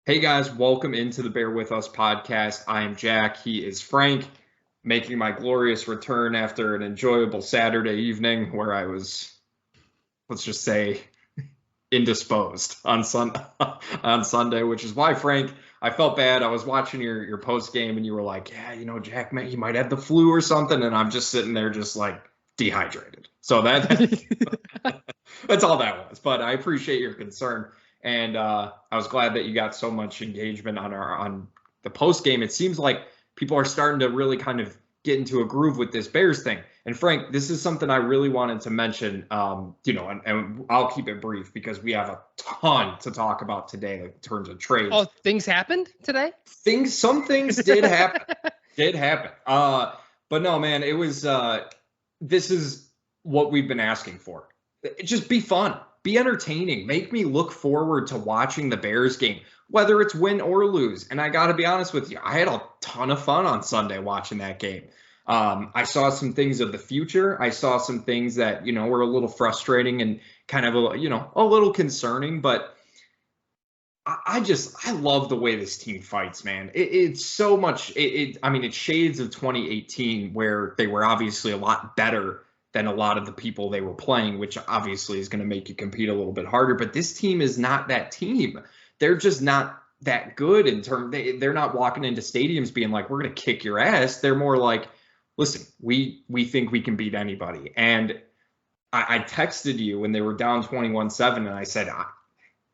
Hey guys, welcome into the Bear With Us podcast. I am Jack. He is Frank, making my glorious return after an enjoyable Saturday evening where I was, let's just say, indisposed on Sunday, which is why, Frank, I felt bad. I was watching your post game and you were like, yeah, Jack, man, he might have the flu or something, and I'm just sitting there just like dehydrated. So that's all that was. But I appreciate your concern, and I was glad that you got so much engagement on the post game. It seems like people are starting to really kind of get into a groove with this Bears thing. And Frank, this is something I really wanted to mention. And I'll keep it brief because we have a ton to talk about today in terms of trades. Oh, things happened today? Some things did happen. Did happen. But no, man, it was. This is what we've been asking for. Just be fun, be entertaining, make me look forward to watching the Bears game, whether it's win or lose. And I got to be honest with you, I had a ton of fun on Sunday watching that game. I saw some things of the future. I saw some things that, were a little frustrating and kind of, a little concerning, but I love the way this team fights, man. It's so much. It's shades of 2018 where they were obviously a lot better than a lot of the people they were playing, which obviously is going to make you compete a little bit harder. But this team is not that team. They're just not that good in terms. They're not walking into stadiums being like, we're going to kick your ass. They're more like, listen, we think we can beat anybody. And I texted you when they were down 21-7, and I said,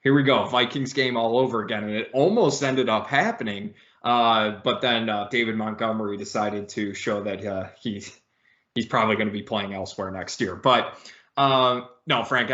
here we go, Vikings game all over again. And it almost ended up happening. But then David Montgomery decided to show that he's probably going to be playing elsewhere next year. But no, Frank,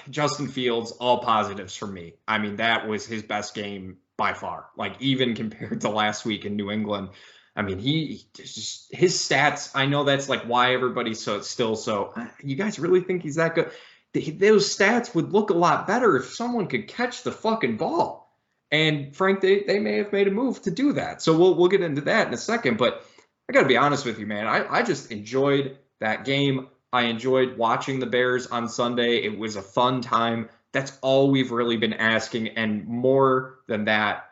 Justin Fields, all positives for me. That was his best game by far, like even compared to last week in New England. His stats, I know that's like why everybody's so, you guys really think he's that good? Those stats would look a lot better if someone could catch the fucking ball. And Frank, they may have made a move to do that. So we'll get into that in a second. But I got to be honest with you, man. I just enjoyed that game. I enjoyed watching the Bears on Sunday. It was a fun time. That's all we've really been asking. And more than that,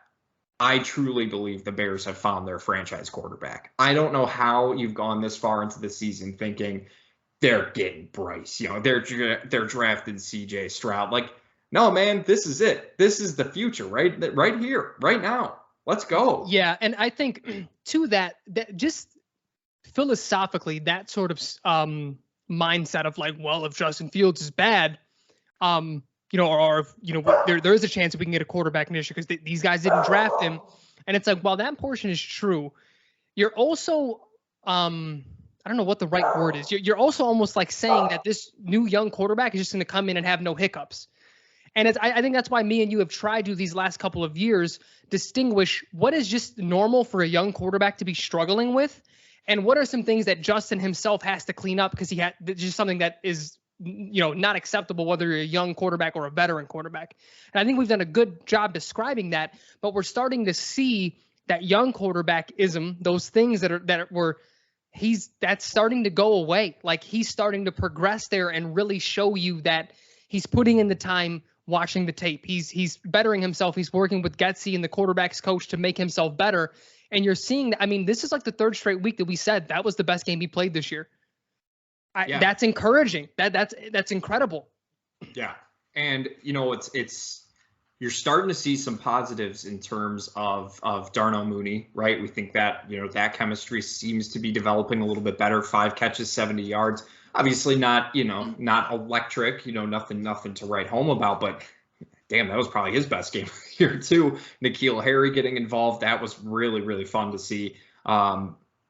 I truly believe the Bears have found their franchise quarterback. I don't know how you've gone this far into the season thinking they're getting Bryce. They're drafting CJ Stroud. Like, no, man, this is it. This is the future, right here, right now. Let's go. Yeah, and I think to that just philosophically, that sort of mindset of like, well, if Justin Fields is bad, there is a chance that we can get a quarterback next year because these guys didn't draft him. And it's like, while that portion is true, you're also, I don't know what the right word is. You're also almost like saying that this new young quarterback is just going to come in and have no hiccups. And I think that's why me and you have tried to these last couple of years distinguish what is just normal for a young quarterback to be struggling with, and what are some things that Justin himself has to clean up because he had just something that is not acceptable, whether you're a young quarterback or a veteran quarterback. And I think we've done a good job describing that, but we're starting to see that young quarterback-ism, those things that's starting to go away. Like he's starting to progress there and really show you that he's putting in the time watching the tape. He's bettering himself. He's working with Getsy and the quarterback's coach to make himself better. And you're seeing that. This is like the third straight week that we said that was the best game he played this year. That's encouraging. That's incredible. Yeah. And it's you're starting to see some positives in terms of Darnell Mooney, right? We think that, that chemistry seems to be developing a little bit better. 5 catches, 70 yards. Obviously not electric, nothing to write home about, but damn, that was probably his best game here too. N'Keal Harry getting involved. That was really, really fun to see. I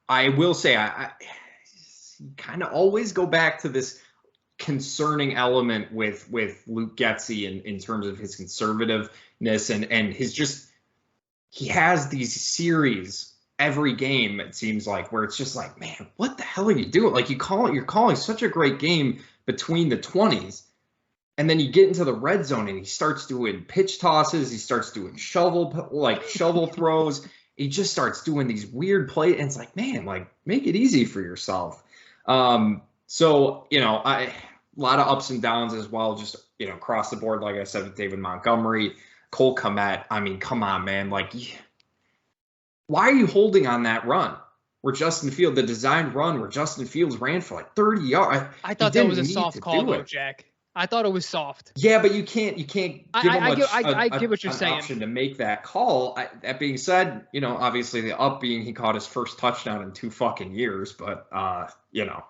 will say, I kind of always go back to this concerning element with Luke Getsy in terms of his conservativeness and his he has these series every game, it seems like, where it's just like, man, what the hell are you doing? Like you're calling such a great game between the 20s, and then you get into the red zone and he starts doing pitch tosses, he starts doing shovel throws, he just starts doing these weird plays, and it's like, man, like make it easy for yourself. So a lot of ups and downs as well, just across the board, like I said, with David Montgomery. Cole Kmet. I mean, come on, man. Like, why are you holding on that run where the designed run where Justin Fields ran for like 30 yards? I thought that was a soft call, though, Jack. I thought it was soft. Yeah, but you can't give him I get what you're saying. Option to make that call. That being said, obviously the up being he caught his first touchdown in 2 fucking years, but yeah.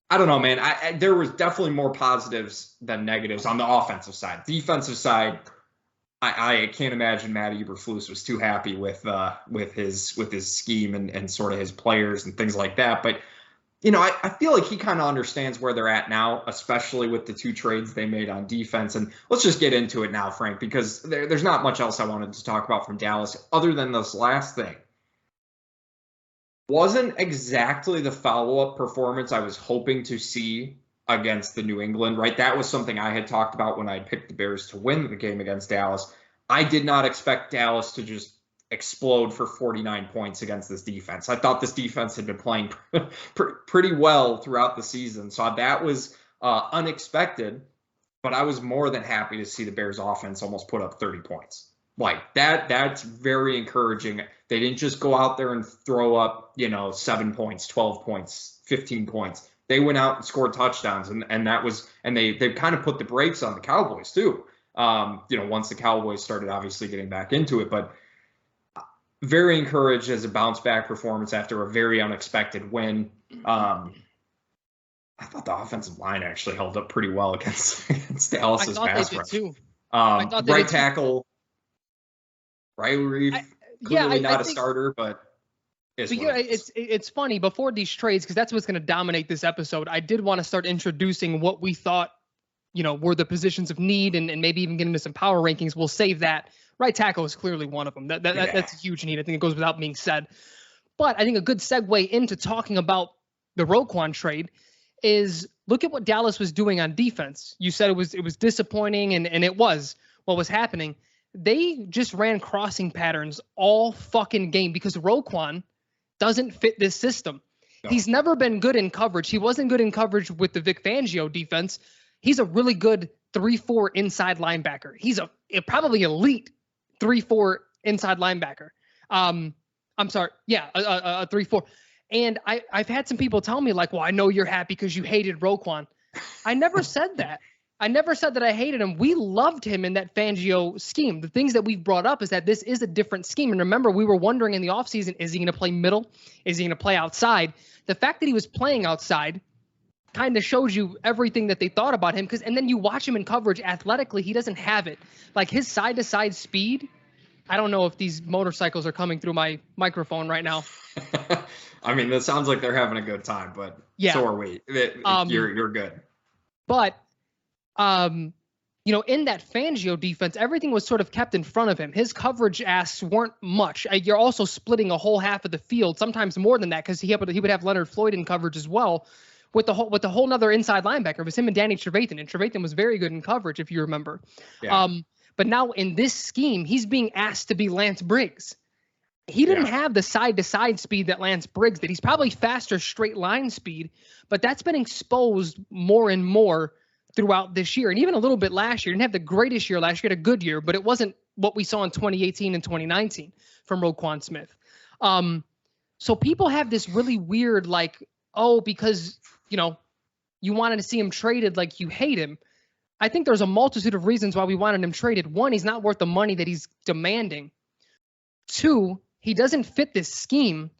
I don't know, man. There was definitely more positives than negatives on the offensive side. Defensive side, I can't imagine Matt Eberflus was too happy with his scheme and sort of his players and things like that. But I feel like he kind of understands where they're at now, especially with the 2 trades they made on defense. And let's just get into it now, Frank, because there's not much else I wanted to talk about from Dallas other than this last thing. Wasn't exactly the follow-up performance I was hoping to see against the New England, right? That was something I had talked about when I picked the Bears to win the game against Dallas. I did not expect Dallas to just explode for 49 points against this defense. I thought this defense had been playing pretty well throughout the season. So that was unexpected, but I was more than happy to see the Bears offense almost put up 30 points. Like that's very encouraging. They didn't just go out there and throw up, 7 points, 12 points, 15 points. They went out and scored touchdowns, and they kind of put the brakes on the Cowboys too. Once the Cowboys started obviously getting back into it, but very encouraged as a bounce back performance after a very unexpected win. I thought the offensive line actually held up pretty well against Dallas's pass rush. Too. Right tackle, Riley Reef, clearly not a starter, but it's funny before these trades, because that's what's going to dominate this episode. I did want to start introducing what we thought, were the positions of need, and maybe even get into some power rankings. We'll save that. Right tackle is clearly one of them. That's a huge need. I think it goes without being said. But I think a good segue into talking about the Roquan trade is look at what Dallas was doing on defense. You said it was disappointing, and it was what was happening. They just ran crossing patterns all fucking game because Roquan doesn't fit this system. No. He's never been good in coverage. He wasn't good in coverage with the Vic Fangio defense. He's a really good 3-4 inside linebacker. He's a probably elite 3-4 inside linebacker. I'm sorry. Yeah, a 3-4. And I've had some people tell me like, well, I know you're happy because you hated Roquan. I never said that. I never said that I hated him. We loved him in that Fangio scheme. The things that we've brought up is that this is a different scheme. And remember, we were wondering in the offseason, is he going to play middle? Is he going to play outside? The fact that he was playing outside kind of shows you everything that they thought about him. And then you watch him in coverage athletically, he doesn't have it. Like his side-to-side speed, I don't know if these motorcycles are coming through my microphone right now. I mean, that sounds like they're having a good time, but yeah. So are we. You're good. But, in that Fangio defense, everything was sort of kept in front of him. His coverage asks weren't much. You're also splitting a whole half of the field, sometimes more than that, because he would have Leonard Floyd in coverage as well. With the whole nother inside linebacker. It was him and Danny Trevathan, and Trevathan was very good in coverage, if you remember. Yeah. But now in this scheme, he's being asked to be Lance Briggs. He didn't have the side-to-side speed that Lance Briggs did. He's probably faster straight line speed, but that's been exposed more and more throughout this year, and even a little bit last year. He didn't have the greatest year last year, had a good year, but it wasn't what we saw in 2018 and 2019 from Roquan Smith. So people have this really weird, like, oh, because you wanted to see him traded, like you hate him. I think there's a multitude of reasons why we wanted him traded. One, he's not worth the money that he's demanding. Two, he doesn't fit this scheme,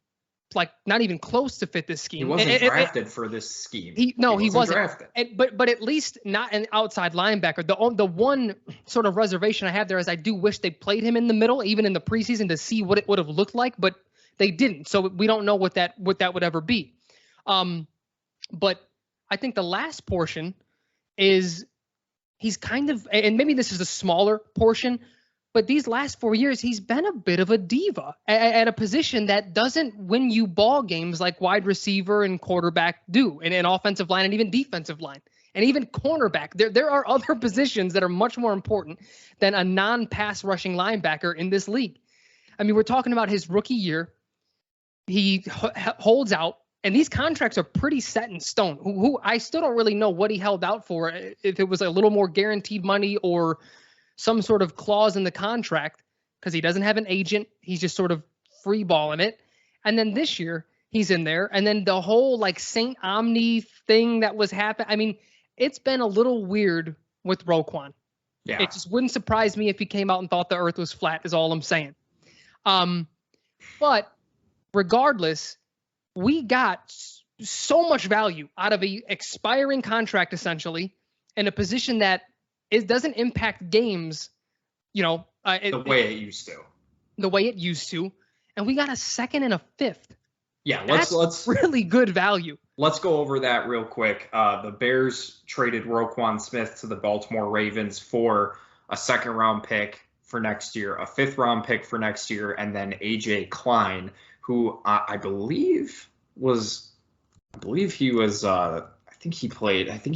like not even close to fit this scheme. He wasn't drafted for this scheme. He wasn't drafted. But at least not an outside linebacker. The one sort of reservation I have there is I do wish they played him in the middle, even in the preseason, to see what it would have looked like, but they didn't. So we don't know what that would ever be. But I think the last portion is he's kind of, and maybe this is a smaller portion, but these last 4 years, he's been a bit of a diva at a position that doesn't win you ball games like wide receiver and quarterback do, and an offensive line and even defensive line and even cornerback. There are other positions that are much more important than a non-pass rushing linebacker in this league. I mean, we're talking about his rookie year. He holds out. And these contracts are pretty set in stone. Who I still don't really know what he held out for, if it was a little more guaranteed money or some sort of clause in the contract because he doesn't have an agent. He's just sort of free balling it. And then this year he's in there. And then the whole like Saint Omni thing that was happening. I mean, it's been a little weird with Roquan. Yeah. It just wouldn't surprise me if he came out and thought the earth was flat, is all I'm saying. But regardless, we got so much value out of a expiring contract, essentially, in a position that doesn't impact games, the way it used to. The way it used to. And we got a second and a fifth. Yeah, let's really good value. Let's go over that real quick. The Bears traded Roquan Smith to the Baltimore Ravens for a second-round pick for next year, a fifth-round pick for next year, and then AJ Klein, who I believe he was. I think he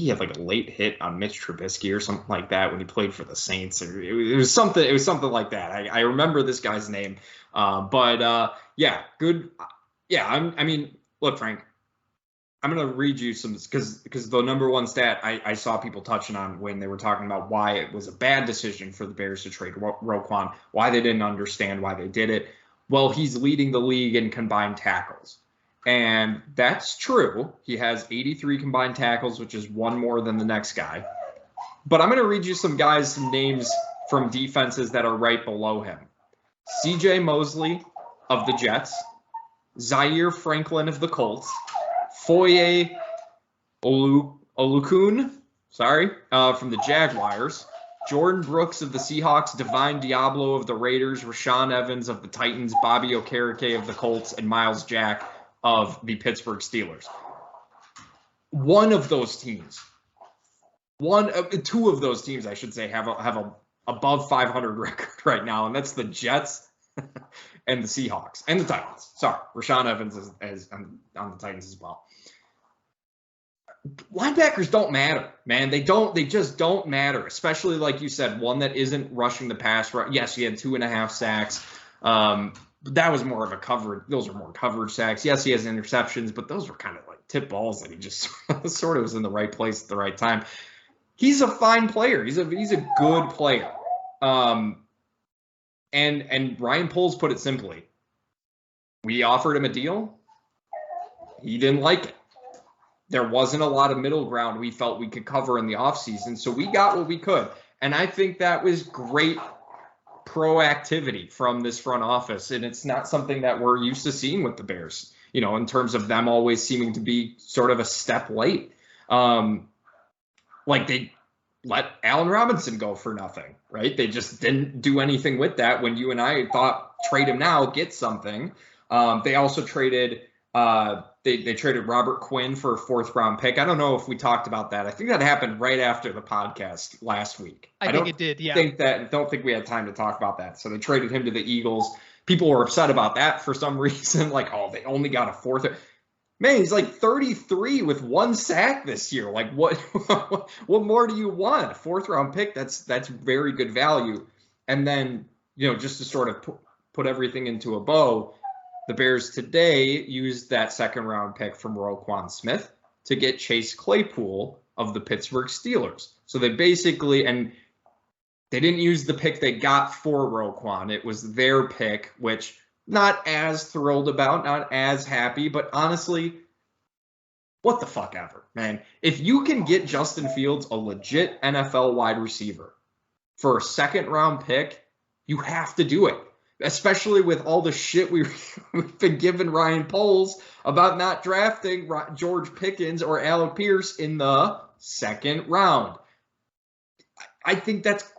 had like a late hit on Mitch Trubisky or something like that when he played for the Saints. It was something like that. I remember this guy's name. Yeah, good. Yeah, I mean, look, Frank, I'm going to read you some, because the number one stat I saw people touching on when they were talking about why it was a bad decision for the Bears to trade Roquan, why they didn't understand why they did it. Well, he's leading the league in combined tackles. And that's true. He has 83 combined tackles, which is one more than the next guy. But I'm going to read you some names from defenses that are right below him. CJ Mosley of the Jets, Zaire Franklin of the Colts, Foye Olukun, from the Jaguars, Jordan Brooks of the Seahawks, Divine Diablo of the Raiders, Rashaan Evans of the Titans, Bobby Okereke of the Colts, and Miles Jack of the Pittsburgh Steelers. Two of those teams, I should say, have a above 500 record right now, and that's the Jets and the Seahawks and the Titans. Sorry, Rashaan Evans is on the Titans as well. Linebackers don't matter, man. They just don't matter, especially like you said, one that isn't rushing the pass. Yes, he had 2.5 sacks. But that was more of a coverage. Those are more coverage sacks. Yes, he has interceptions, but those were kind of like tip balls that he just sort of was in the right place at the right time. He's a fine player. He's a good player. And Ryan Poles put it simply. We offered him a deal. He didn't like it. There wasn't a lot of middle ground we felt we could cover in the offseason, so we got what we could. And I think that was great proactivity from this front office, and it's not something that we're used to seeing with the Bears, in terms of them always seeming to be sort of a step late. Like they let Allen Robinson go for nothing, right? They just didn't do anything with that when you and I thought trade him now, get something. They also traded they traded Robert Quinn for a 4th-round pick. I don't know if we talked about that. I think that happened right after the podcast last week. I think it did, yeah. Don't think we had time to talk about that. So they traded him to the Eagles. People were upset about that for some reason. Like, oh, they only got a 4th. Man, he's like 33 with 1 sack this year. Like, what more do you want? 4th-round pick, that's very good value. And then, just to sort of put everything into a bow, the Bears today used that 2nd-round pick from Roquan Smith to get Chase Claypool of the Pittsburgh Steelers. So they basically, and they didn't use the pick they got for Roquan. It was their pick, which not as thrilled about, not as happy, but honestly, what the fuck ever, man. If you can get Justin Fields a legit NFL wide receiver for a 2nd-round pick, you have to do it. Especially with all the shit we've been giving Ryan Poles about not drafting George Pickens or Alec Pierce in the 2nd round. I think that's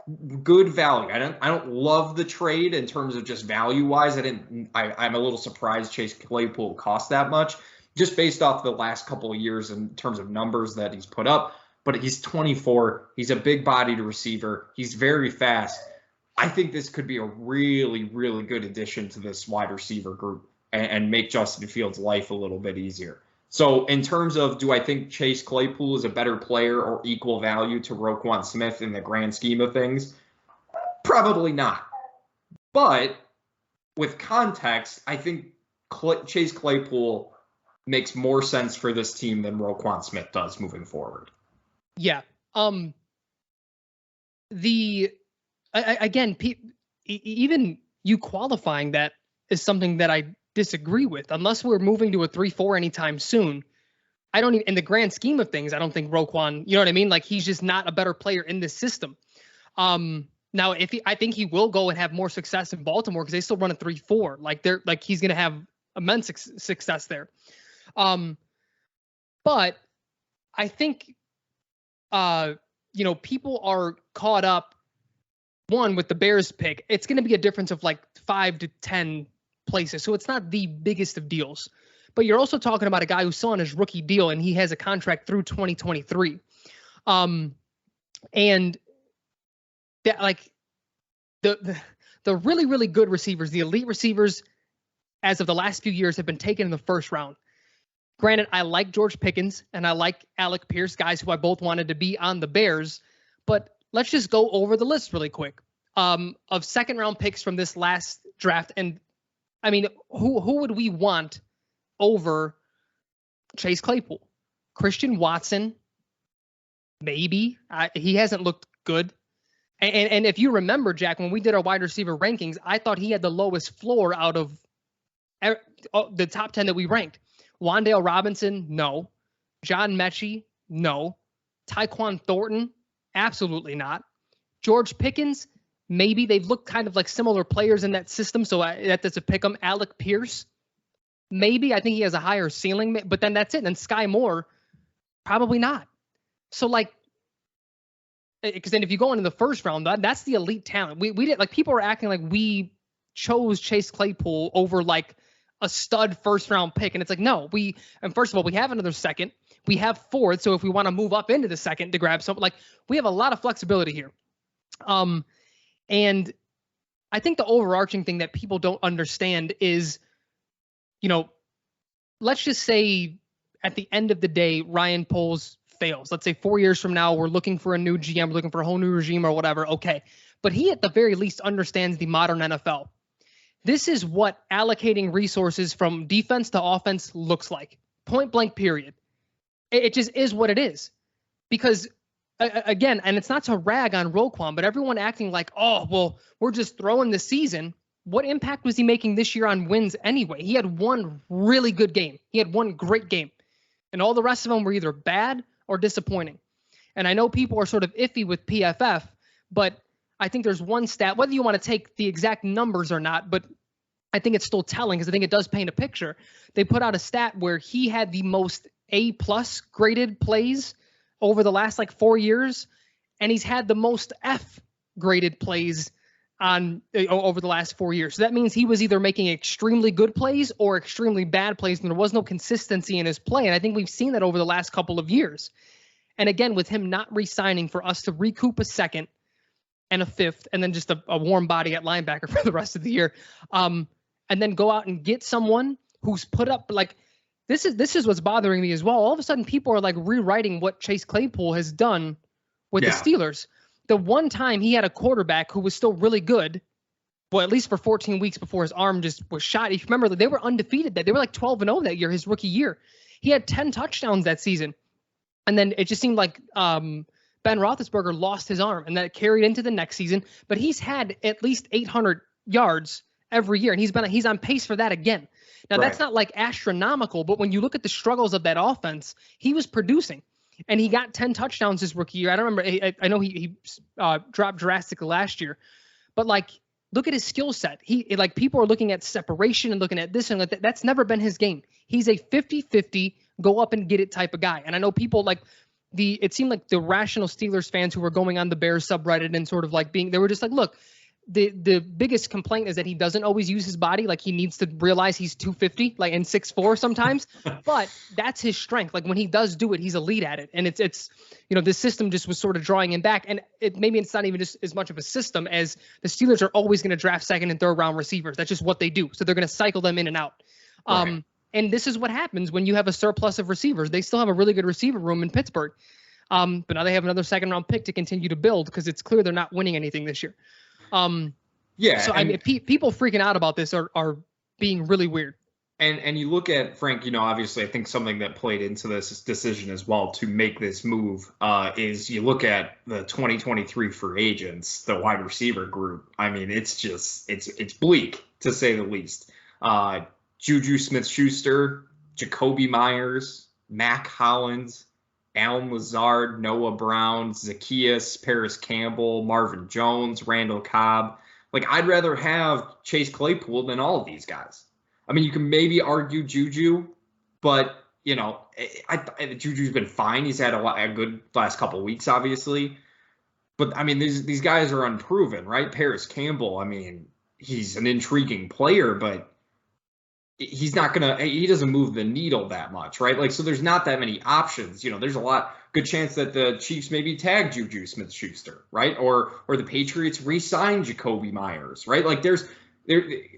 good value. I don't love the trade in terms of just value wise. I'm a little surprised Chase Claypool cost that much, just based off the last couple of years in terms of numbers that he's put up. But he's 24. He's a big bodied receiver. He's very fast. I think this could be a really, really good addition to this wide receiver group and make Justin Fields' life a little bit easier. So in terms of, do I think Chase Claypool is a better player or equal value to Roquan Smith in the grand scheme of things? Probably not. But with context, I think Chase Claypool makes more sense for this team than Roquan Smith does moving forward. Yeah. again, even you qualifying that is something that I disagree with. Unless we're moving to a 3-4 anytime soon, I don't even, in the grand scheme of things, I don't think Roquan, you know what I mean? Like, he's just not a better player in this system. Now, I think he will go and have more success in Baltimore because they still run a 3-4. Like he's going to have immense success there. But I think, people are caught up, one, with the Bears pick. It's going to be a difference of like 5 to 10 places. So it's not the biggest of deals. But you're also talking about a guy who's still on his rookie deal and he has a contract through 2023. And that, like, the really, really good receivers, the elite receivers, as of the last few years, have been taken in the first round. Granted, I like George Pickens and I like Alec Pierce, guys who I both wanted to be on the Bears. But let's just go over the list really quick of second round picks from this last draft. And I mean, who would we want over Chase Claypool? Christian Watson, maybe. He hasn't looked good. And if you remember, Jack, when we did our wide receiver rankings, I thought he had the lowest floor out of the top 10 that we ranked. Wan'Dale Robinson, no. John Mechie, no. Tyquan Thornton, absolutely not. George Pickens, maybe. They've looked kind of like similar players in that system, so that's a pick 'em. Alec Pierce, maybe. I think he has a higher ceiling, but then that's it. And then Sky Moore, probably not. So, like, because then if you go into the first round, that's the elite talent. We did, like, people are acting like we chose Chase Claypool over like a stud first round pick. And it's like, no, and first of all, we have another second, we have fourth. So if we want to move up into the second to grab something, like, we have a lot of flexibility here. And I think the overarching thing that people don't understand is, let's just say at the end of the day, Ryan Poles fails. Let's say 4 years from now, we're looking for a new GM, looking for a whole new regime or whatever. Okay. But he at the very least understands the modern NFL. This is what allocating resources from defense to offense looks like. Point blank, period. It just is what it is. Because, again, and it's not to rag on Roquan, but everyone acting like, oh, well, we're just throwing the season. What impact was he making this year on wins anyway? He had one really good game. He had one great game. And all the rest of them were either bad or disappointing. And I know people are sort of iffy with PFF, but I think there's one stat, whether you want to take the exact numbers or not, but I think it's still telling because I think it does paint a picture. They put out a stat where he had the most A+ graded plays over the last 4 years, and he's had the most F graded plays over the last 4 years. So that means he was either making extremely good plays or extremely bad plays, and there was no consistency in his play. And I think we've seen that over the last couple of years. And again, with him not re-signing for us to recoup a second and a fifth, and then just a warm body at linebacker for the rest of the year, and then go out and get someone who's put up, like, this is what's bothering me as well. All of a sudden, people are rewriting what Chase Claypool has done with the Steelers. The one time he had a quarterback who was still really good, well, at least for 14 weeks before his arm just was shot. If you remember, they were undefeated. They were 12-0 that year, his rookie year. He had 10 touchdowns that season. And then it just seemed like Ben Roethlisberger lost his arm, and that carried into the next season. But he's had at least 800 yards every year, and he's on pace for that again. Now, That's not astronomical, but when you look at the struggles of that offense, he was producing, and he got 10 touchdowns his rookie year. I don't remember. I know he dropped drastically last year, but look at his skill set. People are looking at separation and looking at this and that. That's never been his game. He's a 50-50 go up and get it type of guy. And I know people it seemed like the rational Steelers fans who were going on the Bears subreddit and sort of they were just look, the biggest complaint is that he doesn't always use his body. He needs to realize he's 250, and 6'4" sometimes, but that's his strength. When he does do it, he's elite at it. And it's this system just was sort of drawing him back. And maybe it's not even just as much of a system as the Steelers are always going to draft second and third round receivers. That's just what they do. So they're going to cycle them in and out. Right. And this is what happens when you have a surplus of receivers. They still have a really good receiver room in Pittsburgh. But now they have another second round pick to continue to build because it's clear they're not winning anything this year. So people freaking out about this are being really weird. And you look at Frank, obviously I think something that played into this decision as well to make this move is you look at the 2023 free agents, the wide receiver group. I mean, it's bleak to say the least. Juju Smith-Schuster, Jacoby Myers, Mac Hollins, Allen Lazard, Noah Brown, Zacchaeus, Paris Campbell, Marvin Jones, Randall Cobb. Like, I'd rather have Chase Claypool than all of these guys. I mean, you can maybe argue Juju, but, Juju's been fine. He's had a good last couple of weeks, obviously. But, I mean, these guys are unproven, right? Paris Campbell, I mean, he's an intriguing player, but he doesn't move the needle that much, right? Like, so there's not that many options. There's a good chance that the Chiefs maybe tag Juju Smith-Schuster, right? Or the Patriots re-sign Jacoby Myers, right? Like,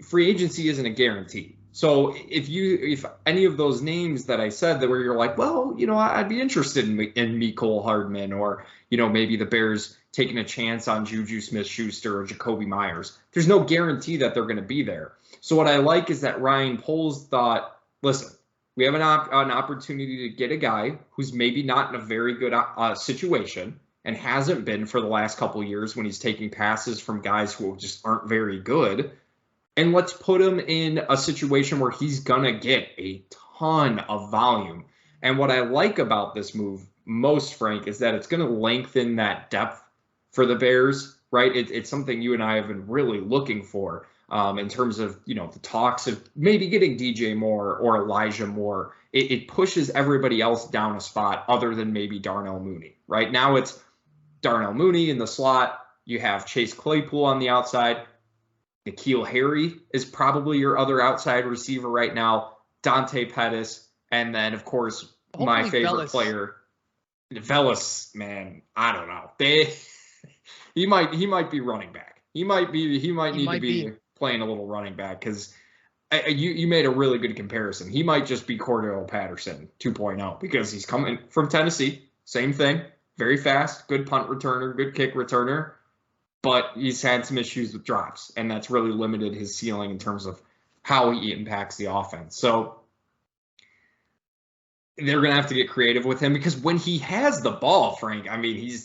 free agency isn't a guarantee. So if any of those names that I said that where you're like, well, I'd be interested in Mecole Hardman, or, maybe the Bears taking a chance on Juju Smith-Schuster or Jacoby Myers, there's no guarantee that they're going to be there. So what I like is that Ryan Poles thought, listen, we have an opportunity to get a guy who's maybe not in a very good situation and hasn't been for the last couple of years when he's taking passes from guys who just aren't very good. And let's put him in a situation where he's going to get a ton of volume. And what I like about this move most, Frank, is that it's going to lengthen that depth for the Bears, right? It's something you and I have been really looking for in terms of, the talks of maybe getting DJ Moore or Elijah Moore. It pushes everybody else down a spot other than maybe Darnell Mooney. Right now it's Darnell Mooney in the slot. You have Chase Claypool on the outside. N'Keal Harry is probably your other outside receiver right now. Dante Pettis. And then, of course, hopefully my favorite player, Velus, man, I don't know. He might be running back. He might need to be playing a little running back, because you made a really good comparison. He might just be Cordell Patterson 2.0, because he's coming from Tennessee. Same thing. Very fast, good punt returner, good kick returner. But he's had some issues with drops, and that's really limited his ceiling in terms of how he impacts the offense. So they're going to have to get creative with him, because when he has the ball, Frank, I mean,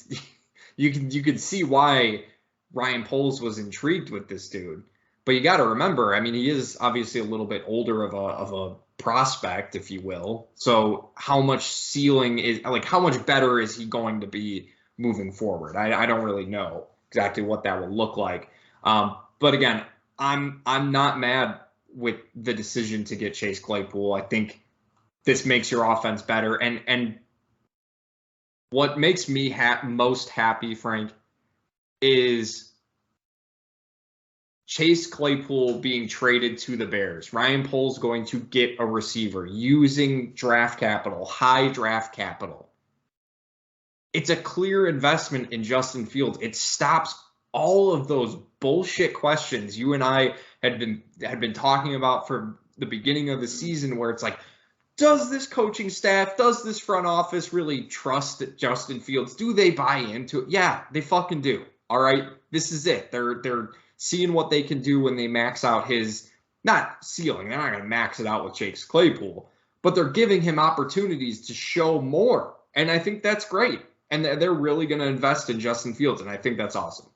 you can see why Ryan Poles was intrigued with this dude. But you got to remember, I mean, he is obviously a little bit older of a prospect, if you will. So how much ceiling is, like, how much better is he going to be moving forward? I don't really know exactly what that will look like. But again, I'm not mad with the decision to get Chase Claypool. I think this makes your offense better. And what makes me most happy, Frank, is Chase Claypool being traded to the Bears. Ryan Poles going to get a receiver using draft capital, high draft capital. It's a clear investment in Justin Fields. It stops all of those bullshit questions you and I had been talking about from the beginning of the season, where it's like, does this coaching staff, does this front office really trust Justin Fields? Do they buy into it? Yeah, they fucking do. All right, this is it. They're seeing what they can do when they max out his, not ceiling. They're not going to max it out with Chase Claypool, but they're giving him opportunities to show more. And I think that's great. And they're really going to invest in Justin Fields. And I think that's awesome.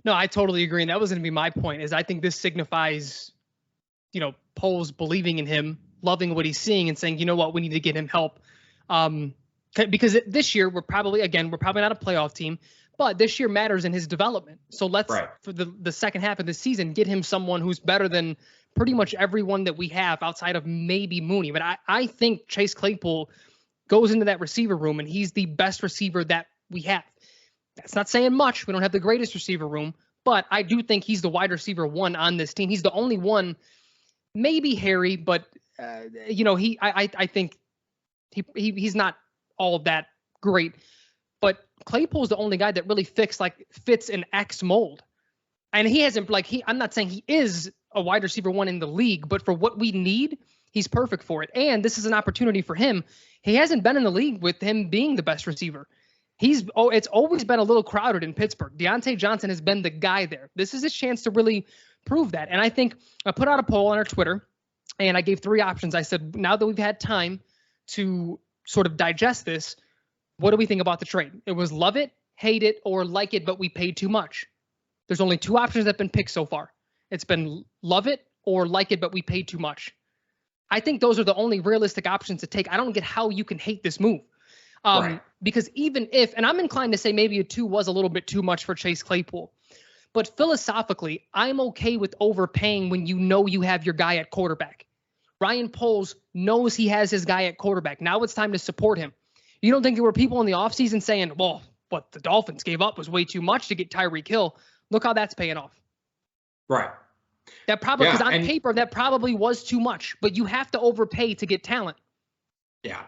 No, I totally agree. And that was going to be my point, is I think this signifies, Poles believing in him, loving what he's seeing, and saying, you know what, we need to get him help. Because this year we're probably not a playoff team, but this year matters in his development. So let's, for the second half of the season, get him someone who's better than pretty much everyone that we have outside of maybe Mooney. But I think Chase Claypool goes into that receiver room and he's the best receiver that we have. That's not saying much. We don't have the greatest receiver room, but I do think he's the wide receiver one on this team. He's the only one, maybe Harry, but I think he's not all that great. But Claypool's the only guy that really fits an X mold. And he hasn't, I'm not saying he is a wide receiver one in the league, but for what we need, he's perfect for it. And this is an opportunity for him. He hasn't been in the league with him being the best receiver. It's always been a little crowded in Pittsburgh. Deontay Johnson has been the guy there. This is his chance to really prove that. And I think I put out a poll on our Twitter And I gave 3 options. I said, now that we've had time to sort of digest this, what do we think about the trade? It was love it, hate it, or like it, but we paid too much. There's only 2 options that have been picked so far. It's been love it or like it, but we paid too much. I think those are the only realistic options to take. I don't get how you can hate this move. Right. Because even if, and I'm inclined to say maybe a 2 was a little bit too much for Chase Claypool, but philosophically, I'm okay with overpaying when you know you have your guy at quarterback. Ryan Poles knows he has his guy at quarterback. Now it's time to support him. You don't think there were people in the offseason saying, well, what the Dolphins gave up was way too much to get Tyreek Hill. Look how that's paying off. Right. That probably, because on paper, that probably was too much, but you have to overpay to get talent. Yeah.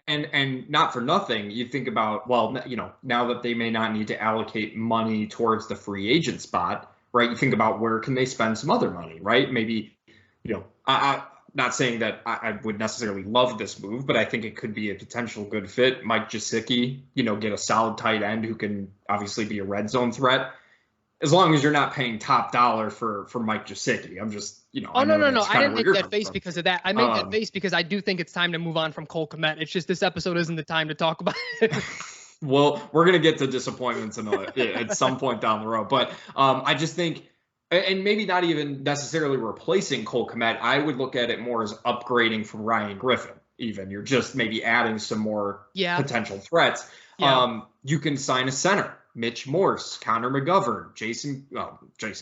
And not for nothing, you think about, well, you know, now that they may not need to allocate money towards the free agent spot, right? You think about where can they spend some other money, right? Maybe, you know, I'm not saying that I would necessarily love this move, but I think it could be a potential good fit. Mike Gesicki, you know, get a solid tight end who can obviously be a red zone threat. As long as you're not paying top dollar for Mike Gesicki. I'm just, you know. Oh, no. I didn't make that face because of that. I made that face because I do think it's time to move on from Cole Kmet. It's just this episode isn't the time to talk about it. Well, we're going to get to disappointments at some point down the road. But I just think, and maybe not even necessarily replacing Cole Kmet, I would look at it more as upgrading from Ryan Griffin even. You're just maybe adding some more potential threats. Yeah. You can sign a center. Mitch Morse, Connor McGovern, Jason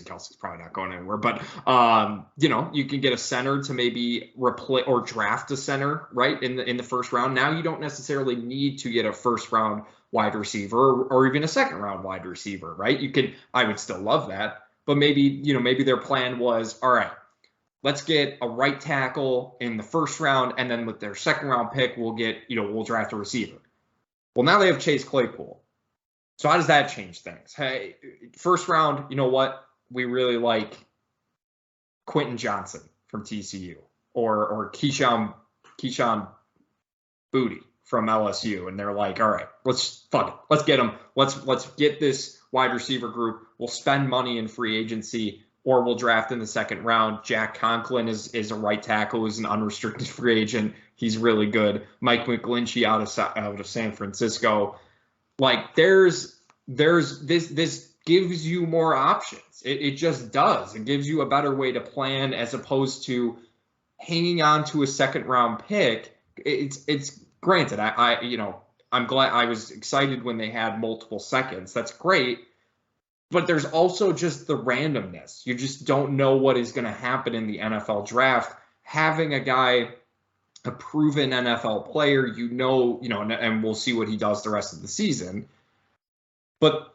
Kelsey's probably not going anywhere, but you know, you can get a center to maybe replace or draft a center right in the first round. Now you don't necessarily need to get a first round wide receiver or even a second round wide receiver, right? I would still love that, but maybe their plan was, all right, let's get a right tackle in the first round, and then with their second round pick, we'll draft a receiver. Well, now they have Chase Claypool. So how does that change things? Hey, first round, you know what? We really like Quentin Johnson from TCU or Keyshawn Booty from LSU. And they're like, all right, let's get him. Let's get this wide receiver group. We'll spend money in free agency or we'll draft in the second round. Jack Conklin is a right tackle who's an unrestricted free agent. He's really good. Mike McGlinchey out of San Francisco. Like this gives you more options. It just does. It gives you a better way to plan as opposed to hanging on to a second round pick. It's granted. I'm glad. I was excited when they had multiple seconds. That's great. But there's also just the randomness. You just don't know what is going to happen in the NFL draft. Having a guy, a proven NFL player, and we'll see what he does the rest of the season. But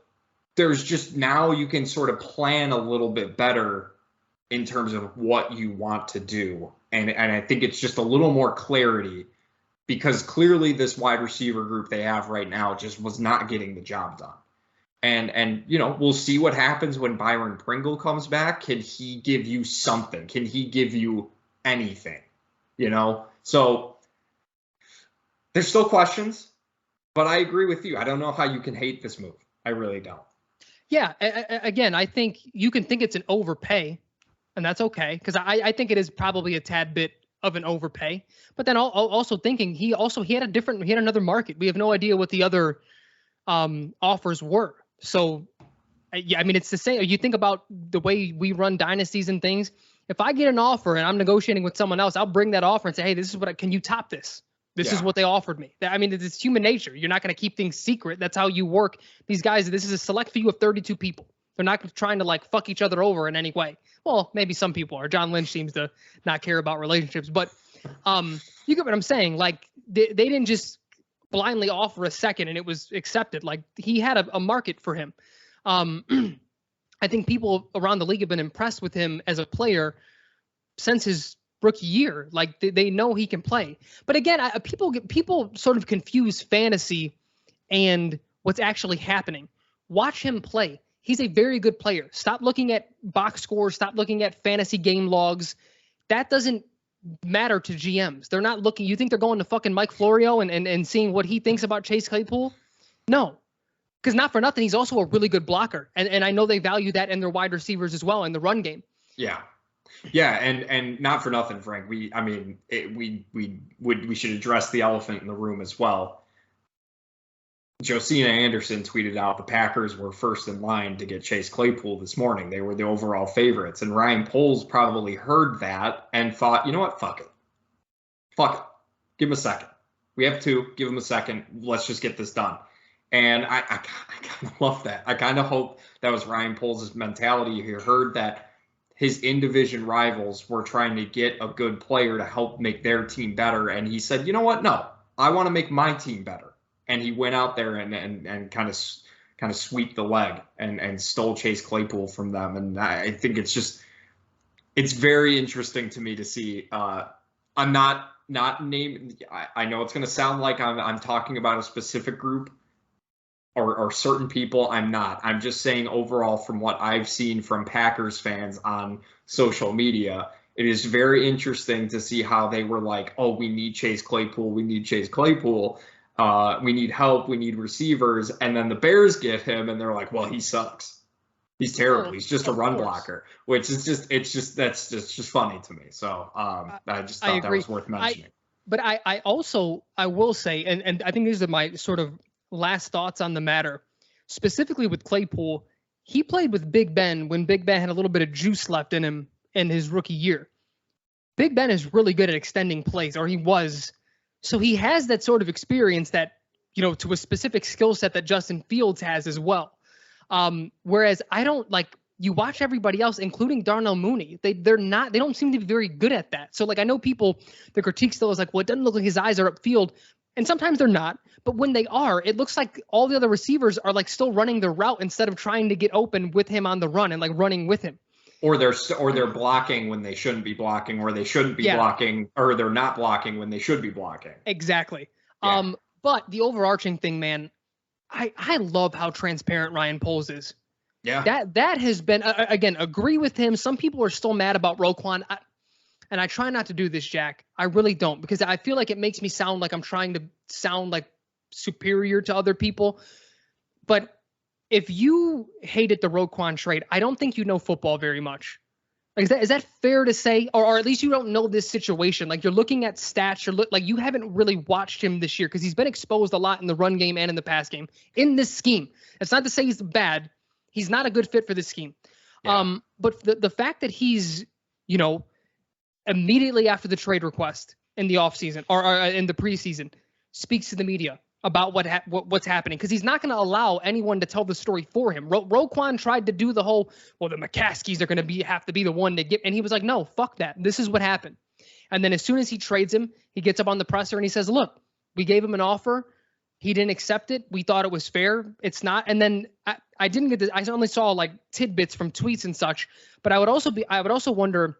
there's just now you can sort of plan a little bit better in terms of what you want to do. And I think it's just a little more clarity because clearly this wide receiver group they have right now just was not getting the job done. And we'll see what happens when Byron Pringle comes back. Can he give you something? Can he give you anything? So there's still questions, but I agree with you. I don't know how you can hate this move. I really don't. Yeah. Again, I think you can think it's an overpay, and that's okay, because I think it is probably a tad bit of an overpay. But then also thinking he had another market. We have no idea what the other offers were. So, yeah, I mean, it's the same. You think about the way we run dynasties and things. If I get an offer and I'm negotiating with someone else, I'll bring that offer and say, hey, this is can you top this? This is what they offered me. I mean, it's human nature. You're not going to keep things secret. That's how you work. These guys, this is a select few of 32 people. They're not trying to fuck each other over in any way. Well, maybe some people are. John Lynch seems to not care about relationships, but you get what I'm saying. They didn't just blindly offer a second and it was accepted. He had a market for him. I think people around the league have been impressed with him as a player since his rookie year. They know he can play. But again, people sort of confuse fantasy and what's actually happening. Watch him play. He's a very good player. Stop looking at box scores. Stop looking at fantasy game logs. That doesn't matter to GMs. They're not looking. You think they're going to fucking Mike Florio and seeing what he thinks about Chase Claypool? No. Because not for nothing, he's also a really good blocker. And I know they value that in their wide receivers as well in the run game. Yeah. Yeah, and not for nothing, Frank. We should address the elephant in the room as well. Josina Anderson tweeted out the Packers were first in line to get Chase Claypool this morning. They were the overall favorites, and Ryan Poles probably heard that and thought, you know what, fuck it, give him a second. We have two, give him a second. Let's just get this done. And I kind of love that. I kind of hope that was Ryan Poles' mentality. He heard that his in-division rivals were trying to get a good player to help make their team better. And he said, you know what? No, I want to make my team better. And he went out there and kind of sweep the leg and stole Chase Claypool from them. And I think it's very interesting to me to see. I'm not naming. I know it's going to sound like I'm talking about a specific group or certain people. I'm not. I'm just saying overall from what I've seen from Packers fans on social media, it is very interesting to see how they were like, oh, we need Chase Claypool. We need Chase Claypool. We need help. We need receivers. And then the Bears get him, and they're like, well, he sucks. He's terrible. He's just a run blocker, which is that's just funny to me. So I just thought that was worth mentioning. But I will say, and I think these are my sort of last thoughts on the matter, specifically with Claypool. He played with Big Ben when Big Ben had a little bit of juice left in him in his rookie year. Big Ben is really good at extending plays, or he was. So he has that sort of experience that, to a specific skill set that Justin Fields has as well. Whereas I don't you watch everybody else, including Darnell Mooney. They don't seem to be very good at that. So I know the critique still is like, well, it doesn't look like his eyes are upfield. And sometimes they're not. But when they are, it looks like all the other receivers are still running the route instead of trying to get open with him on the run and running with him. Or they're blocking when they shouldn't be blocking, or they shouldn't be blocking, or they're not blocking when they should be blocking. Exactly. Yeah. But the overarching thing, man, I love how transparent Ryan Poles is. Yeah. That has been again, agree with him. Some people are still mad about Roquan. And I try not to do this, Jack. I really don't, because I feel like it makes me sound like I'm trying to sound superior to other people. But if you hated the Roquan trade, I don't think you know football very much. Is that fair to say? Or at least you don't know this situation. You're looking at stats. You haven't really watched him this year because he's been exposed a lot in the run game and in the pass game in this scheme. It's not to say he's bad. He's not a good fit for this scheme. Yeah. But the fact that he's, immediately after the trade request in the offseason or in the preseason speaks to the media about what's happening, because he's not going to allow anyone to tell the story for him. Roquan tried to do the whole, well, the McCaskies are going to have to be the one to get, and he was like, no, fuck that. This is what happened. And then as soon as he trades him, he gets up on the presser and he says, look, we gave him an offer. He didn't accept it. We thought it was fair. It's not. And then I didn't get this. I only saw tidbits from tweets and such, but I would also wonder,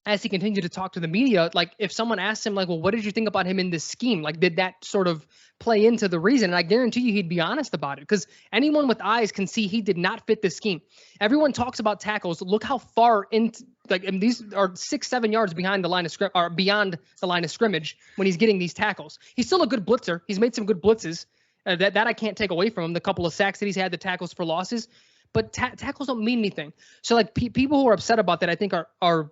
as he continued to talk to the media, if someone asked him, well, what did you think about him in this scheme? Did that sort of play into the reason? And I guarantee you he'd be honest about it, because anyone with eyes can see he did not fit this scheme. Everyone talks about tackles. Look how far into, and these are 6-7 yards behind the line of or beyond the line of scrimmage when he's getting these tackles. He's still a good blitzer. He's made some good blitzes. That I can't take away from him. The couple of sacks that he's had, the tackles for losses, but tackles don't mean anything. So people who are upset about that, I think are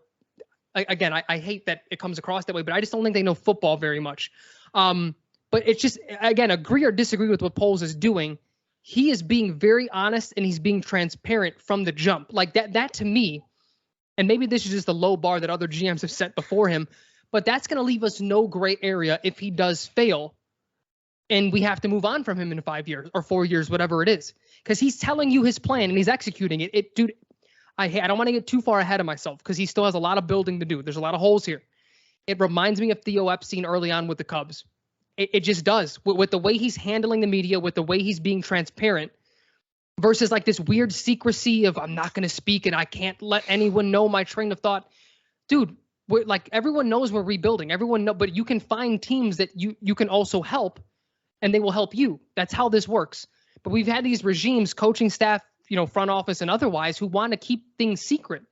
again, I hate that it comes across that way, but I just don't think they know football very much. But it's just, again, agree or disagree with what Poles is doing. He is being very honest and he's being transparent from the jump. That to me, and maybe this is just a low bar that other GMs have set before him, but that's going to leave us no gray area if he does fail and we have to move on from him in 5 years or 4 years, whatever it is, because he's telling you his plan and he's executing it. Dude, I don't want to get too far ahead of myself because he still has a lot of building to do. There's a lot of holes here. It reminds me of Theo Epstein early on with the Cubs. It just does, with the way he's handling the media, with the way he's being transparent, versus this weird secrecy of I'm not going to speak and I can't let anyone know my train of thought. Dude, everyone knows we're rebuilding. Everyone know, but you can find teams that you can also help, and they will help you. That's how this works. But we've had these regimes, coaching staff, front office and otherwise, who want to keep things secret.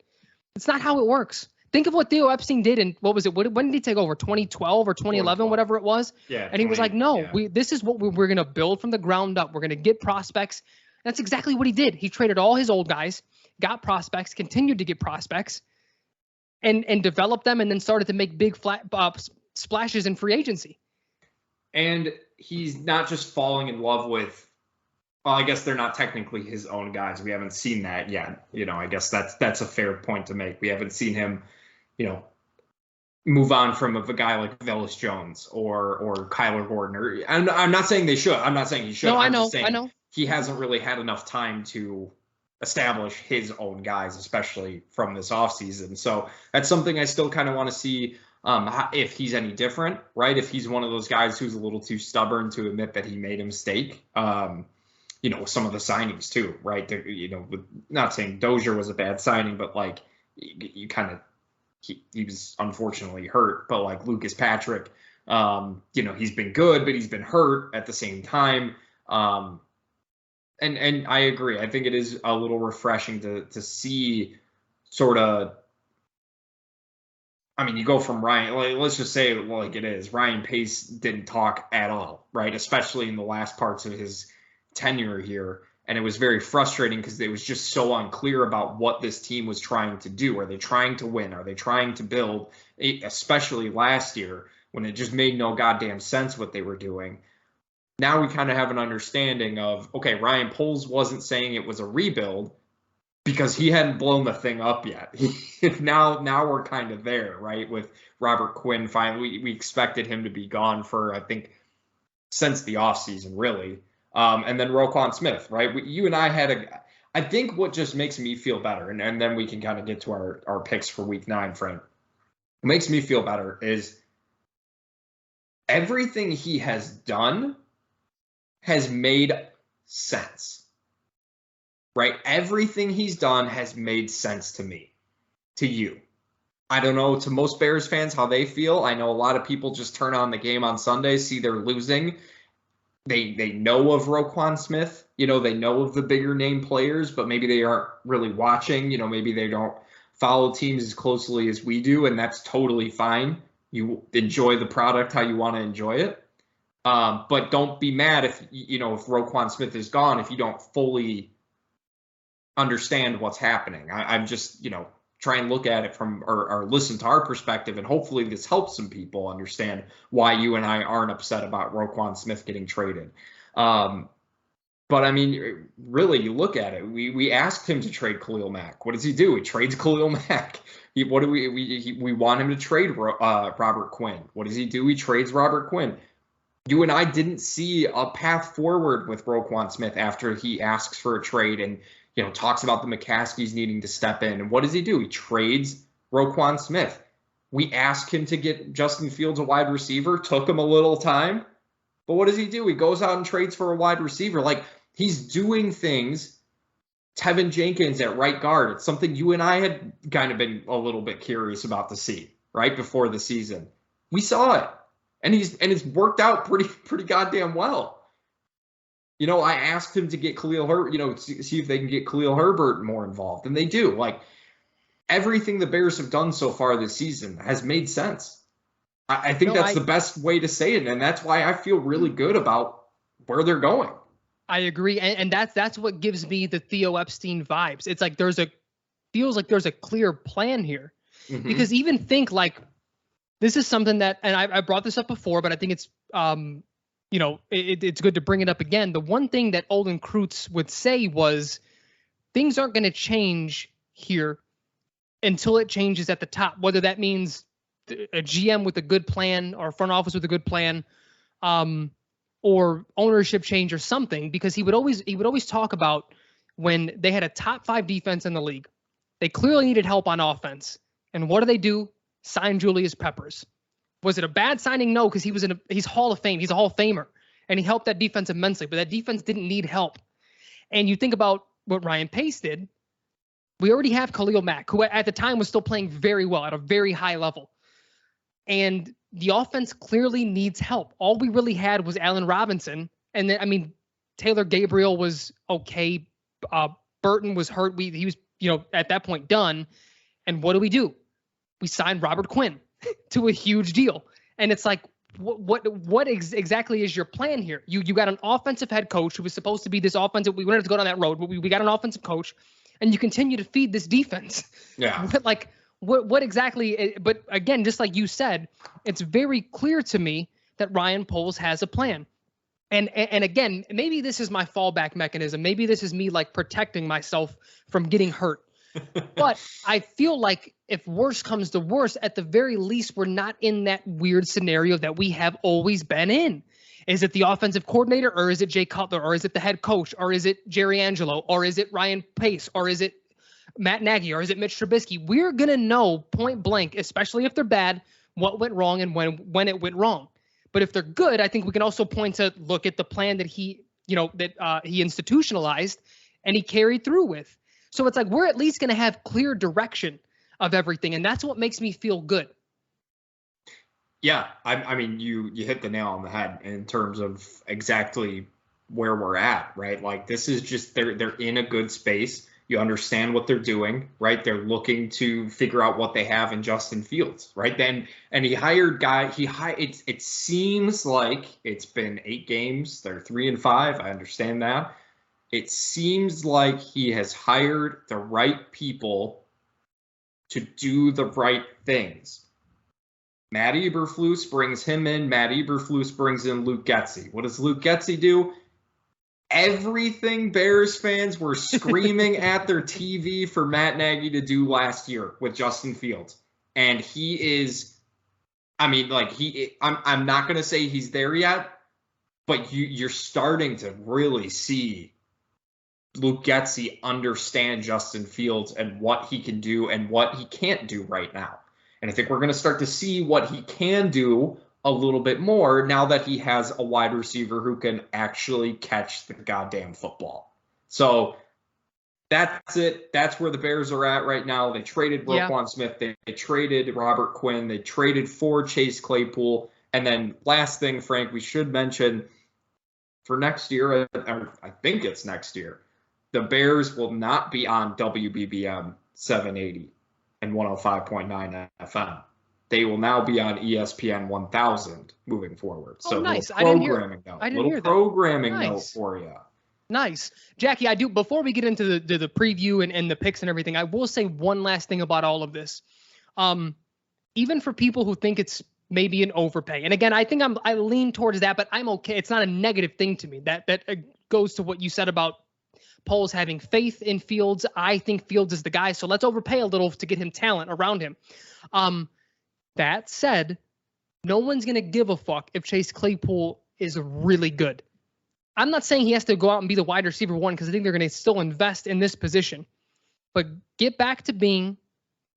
It's not how it works. Think of what Theo Epstein did in, what was it? When did he take over? 2012 or 2011, whatever it was? Yeah. And he was like, no, this is what we're going to build from the ground up. We're going to get prospects. That's exactly what he did. He traded all his old guys, got prospects, continued to get prospects. and developed them, and then started to make big splashes in free agency. And he's not just falling in love with, well, I guess they're not technically his own guys. We haven't seen that yet. I guess that's a fair point to make. We haven't seen him, move on from a guy like Velus Jones or Kyler Gordon. I'm not saying they should. I'm not saying he should. No, I know. He hasn't really had enough time to establish his own guys, especially from this offseason. So that's something I still kind of want to see if he's any different, right? If he's one of those guys who's a little too stubborn to admit that he made a mistake. Some of the signings too, right? Not saying Dozier was a bad signing, but like you kind of, he was unfortunately hurt, but like Lucas Patrick, he's been good, but he's been hurt at the same time. And I agree. I think it is a little refreshing to see sort of, I mean, you go from Ryan, like, let's just say it like it is. Ryan Pace didn't talk at all, right? Especially in the last parts of his tenure here. And it was very frustrating because it was just so unclear about what this team was trying to do. Are they trying to win? Are they trying to build? Especially last year when it just made no goddamn sense what they were doing. Now we kind of have an understanding of, okay, Ryan Poles wasn't saying it was a rebuild because he hadn't blown the thing up yet. Now we're kind of there, right? With Robert Quinn finally, we expected him to be gone for, I think, since the offseason, really. And then Roquan Smith, right? You and I had I think what just makes me feel better, and then we can kind of get to our picks for week 9, Frank. What makes me feel better is everything he has done has made sense, right? Everything he's done has made sense to me, to you. I don't know, to most Bears fans, how they feel. I know a lot of people just turn on the game on Sunday, see they're losing. They know of Roquan Smith, they know of the bigger name players, but maybe they aren't really watching, maybe they don't follow teams as closely as we do, and that's totally fine. You enjoy the product how you want to enjoy it. But don't be mad if Roquan Smith is gone, if you don't fully understand what's happening. I'm just, try and look at it from or listen to our perspective, and hopefully this helps some people understand why you and I aren't upset about Roquan Smith getting traded. But I mean, really, you look at it. We asked him to trade Khalil Mack. What does he do? He trades Khalil Mack. We want him to trade Robert Quinn. What does he do? He trades Robert Quinn. You and I didn't see a path forward with Roquan Smith after he asks for a trade and talks about the McCaskies needing to step in. And what does he do? He trades Roquan Smith. We asked him to get Justin Fields a wide receiver. Took him a little time. But what does he do? He goes out and trades for a wide receiver. Like, he's doing things. Tevin Jenkins at right guard. It's something you and I had kind of been a little bit curious about to see right before the season. We saw it. And it's worked out pretty goddamn well. I asked him to get Khalil Herbert, see if they can get Khalil Herbert more involved. And they do. Like, everything the Bears have done so far this season has made sense. I think that's the best way to say it. And that's why I feel really good about where they're going. I agree. And that's what gives me the Theo Epstein vibes. It's like feels like there's a clear plan here. Mm-hmm. Because even think like, this is something that, and I brought this up before, but I think it's, it's good to bring it up again. The one thing that Olin Kreutz would say was things aren't going to change here until it changes at the top, whether that means a GM with a good plan or a front office with a good plan, or ownership change or something, because he would always talk about when they had a top 5 defense in the league, they clearly needed help on offense. And what do? Sign Julius Peppers. Was it a bad signing? No, because he's Hall of Fame. He's a Hall of Famer, and he helped that defense immensely. But that defense didn't need help. And you think about what Ryan Pace did. We already have Khalil Mack, who at the time was still playing very well at a very high level. And the offense clearly needs help. All we really had was Allen Robinson. And then, Taylor Gabriel was okay. Burton was hurt. He was, at that point done. And what do? We signed Robert Quinn to a huge deal. And it's like, what exactly is your plan here? You got an offensive head coach who was supposed to be this offensive. We wanted to go down that road, but we got an offensive coach, and you continue to feed this defense. Yeah. But like, what exactly, but again, just like you said, it's very clear to me that Ryan Poles has a plan. And again, maybe this is my fallback mechanism. Maybe this is me like protecting myself from getting hurt. But I feel like if worse comes to worse, at the very least, we're not in that weird scenario that we have always been in. Is it the offensive coordinator, or is it Jay Cutler, or is it the head coach, or is it Jerry Angelo, or is it Ryan Pace, or is it Matt Nagy, or is it Mitch Trubisky? We're going to know point blank, especially if they're bad, what went wrong and when it went wrong. But if they're good, I think we can also point to look at the plan that he institutionalized and he carried through with. So it's like we're at least going to have clear direction of everything, and that's what makes me feel good. Yeah, I mean, you hit the nail on the head in terms of exactly where we're at, right? Like this is just they're in a good space. You understand what they're doing, right? They're looking to figure out what they have in Justin Fields, right? And he hired it seems like it's been 8 games. They're 3-5. I understand that. It seems like he has hired the right people to do the right things. Matt Eberflus brings him in. Matt Eberflus brings in Luke Getsy. What does Luke Getsy do? Everything Bears fans were screaming at their TV for Matt Nagy to do last year with Justin Fields. And he is, I mean, like I'm not going to say he's there yet, but you're starting to really see Luke Getsy understand Justin Fields and what he can do and what he can't do right now. And I think we're going to start to see what he can do a little bit more now that he has a wide receiver who can actually catch the goddamn football. So that's it. That's where the Bears are at right now. They traded Roquan Smith. They traded Robert Quinn. They traded for Chase Claypool. And then last thing, Frank, we should mention for next year, I think it's next year, the Bears will not be on WBBM 780 and 105.9 FM. They will now be on ESPN 1000 moving forward. So nice. Little programming note for you. Nice. Jackie, I do, before we get into the preview and the picks and everything, I will say one last thing about all of this. Even for people who think it's maybe an overpay, and again, I think I lean towards that, but I'm okay. It's not a negative thing to me. That goes to what you said about Poles having faith in Fields. I think Fields is the guy, so let's overpay a little to get him talent around him. That said, no one's going to give a fuck if Chase Claypool is really good. I'm not saying he has to go out and be the wide receiver one because I think they're going to still invest in this position. But get back to being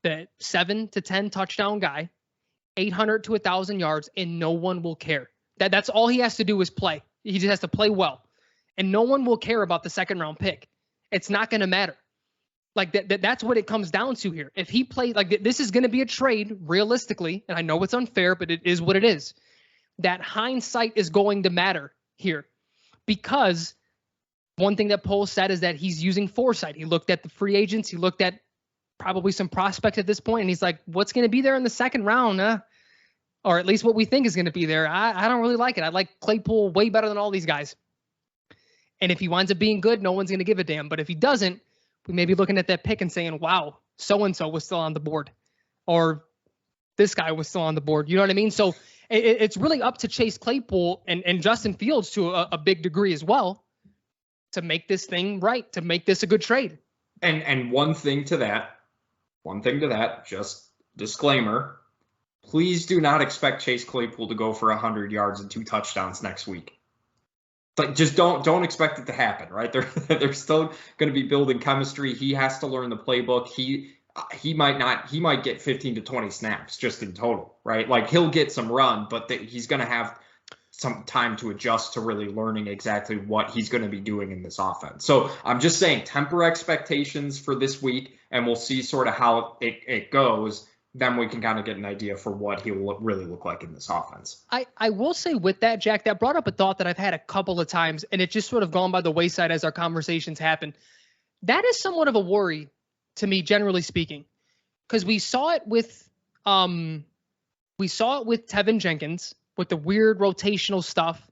the 7 to 10 touchdown guy, 800 to 1,000 yards, and no one will care. That's all he has to do is play. He just has to play well. And no one will care about the second-round pick. It's not going to matter. Like that's what it comes down to here. If he played like this is going to be a trade realistically, and I know it's unfair, but it is what it is. That hindsight is going to matter here because one thing that Poles said is that he's using foresight. He looked at the free agents. He looked at probably some prospects at this point, and he's like, what's going to be there in the second round? Or at least what we think is going to be there. I don't really like it. I like Claypool way better than all these guys. And if he winds up being good, no one's going to give a damn. But if he doesn't, we may be looking at that pick and saying, wow, so-and-so was still on the board. Or this guy was still on the board. You know what I mean? So it's really up to Chase Claypool and Justin Fields to a big degree as well to make this thing right, to make this a good trade. And one thing to that, just disclaimer, please do not expect Chase Claypool to go for 100 yards and 2 touchdowns next week. Like, just don't expect it to happen, right? They're still going to be building chemistry. He has to learn the playbook. He might get 15 to 20 snaps just in total, right? Like he'll get some run, but he's going to have some time to adjust to really learning exactly what he's going to be doing in this offense. So I'm just saying temper expectations for this week, and we'll see sort of how it goes. Then we can kind of get an idea for what he will really look like in this offense. I will say with that, Jack, that brought up a thought that I've had a couple of times, and it's just sort of gone by the wayside as our conversations happen. That is somewhat of a worry to me, generally speaking, because we saw it with Tevin Jenkins with the weird rotational stuff.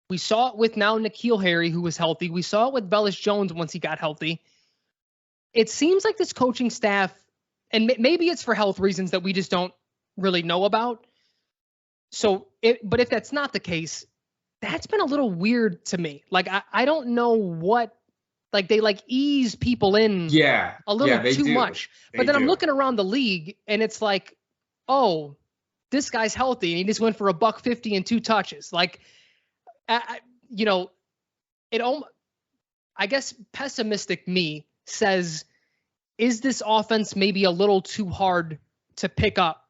We saw it with now N'Keal Harry, who was healthy. We saw it with Velus Jones once he got healthy. It seems like this coaching staff and maybe it's for health reasons that we just don't really know about. So, but if that's not the case, that's been a little weird to me. Like, I don't know what, like, they like ease people in a little too much. But then I'm looking around the league and it's like, oh, this guy's healthy and he just went for $150 and 2 touches. Like, I guess pessimistic me says, is this offense maybe a little too hard to pick up?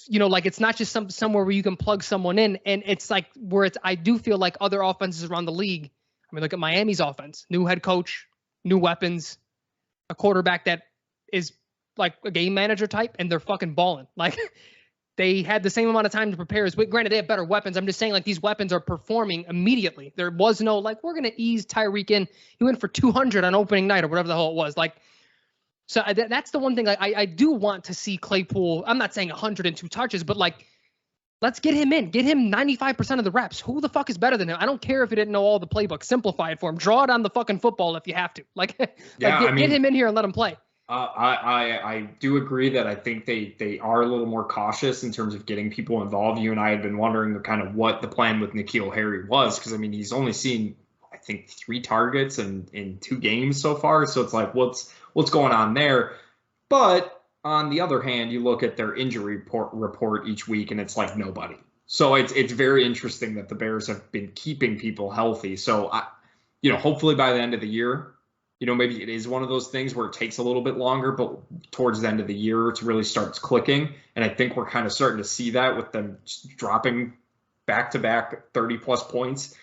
Like it's not just somewhere where you can plug someone in, and it's like where I do feel like other offenses around the league. I mean, look at Miami's offense, new head coach, new weapons, a quarterback that is like a game manager type, and they're fucking balling. Like they had the same amount of time to prepare as granted they have better weapons. I'm just saying like these weapons are performing immediately. There was no like, we're going to ease Tyreek in. He went for 200 on opening night or whatever the hell it was. Like, so that's the one thing I do want to see Claypool. I'm not saying 102 touches, but like, let's get him in. Get him 95% of the reps. Who the fuck is better than him? I don't care if he didn't know all the playbook. Simplify it for him. Draw it on the fucking football if you have to. Like, get him in here and let him play. I do agree that I think they are a little more cautious in terms of getting people involved. You and I had been wondering kind of what the plan with N'Keal Harry was, because I mean he's only seen I think 3 targets in 2 games so far. So it's like what's going on there? But on the other hand, you look at their injury report each week and it's like nobody. So it's very interesting that the Bears have been keeping people healthy. So hopefully by the end of the year, maybe it is one of those things where it takes a little bit longer, but towards the end of the year, it really starts clicking. And I think we're kind of starting to see that with them dropping back-to-back 30-plus points,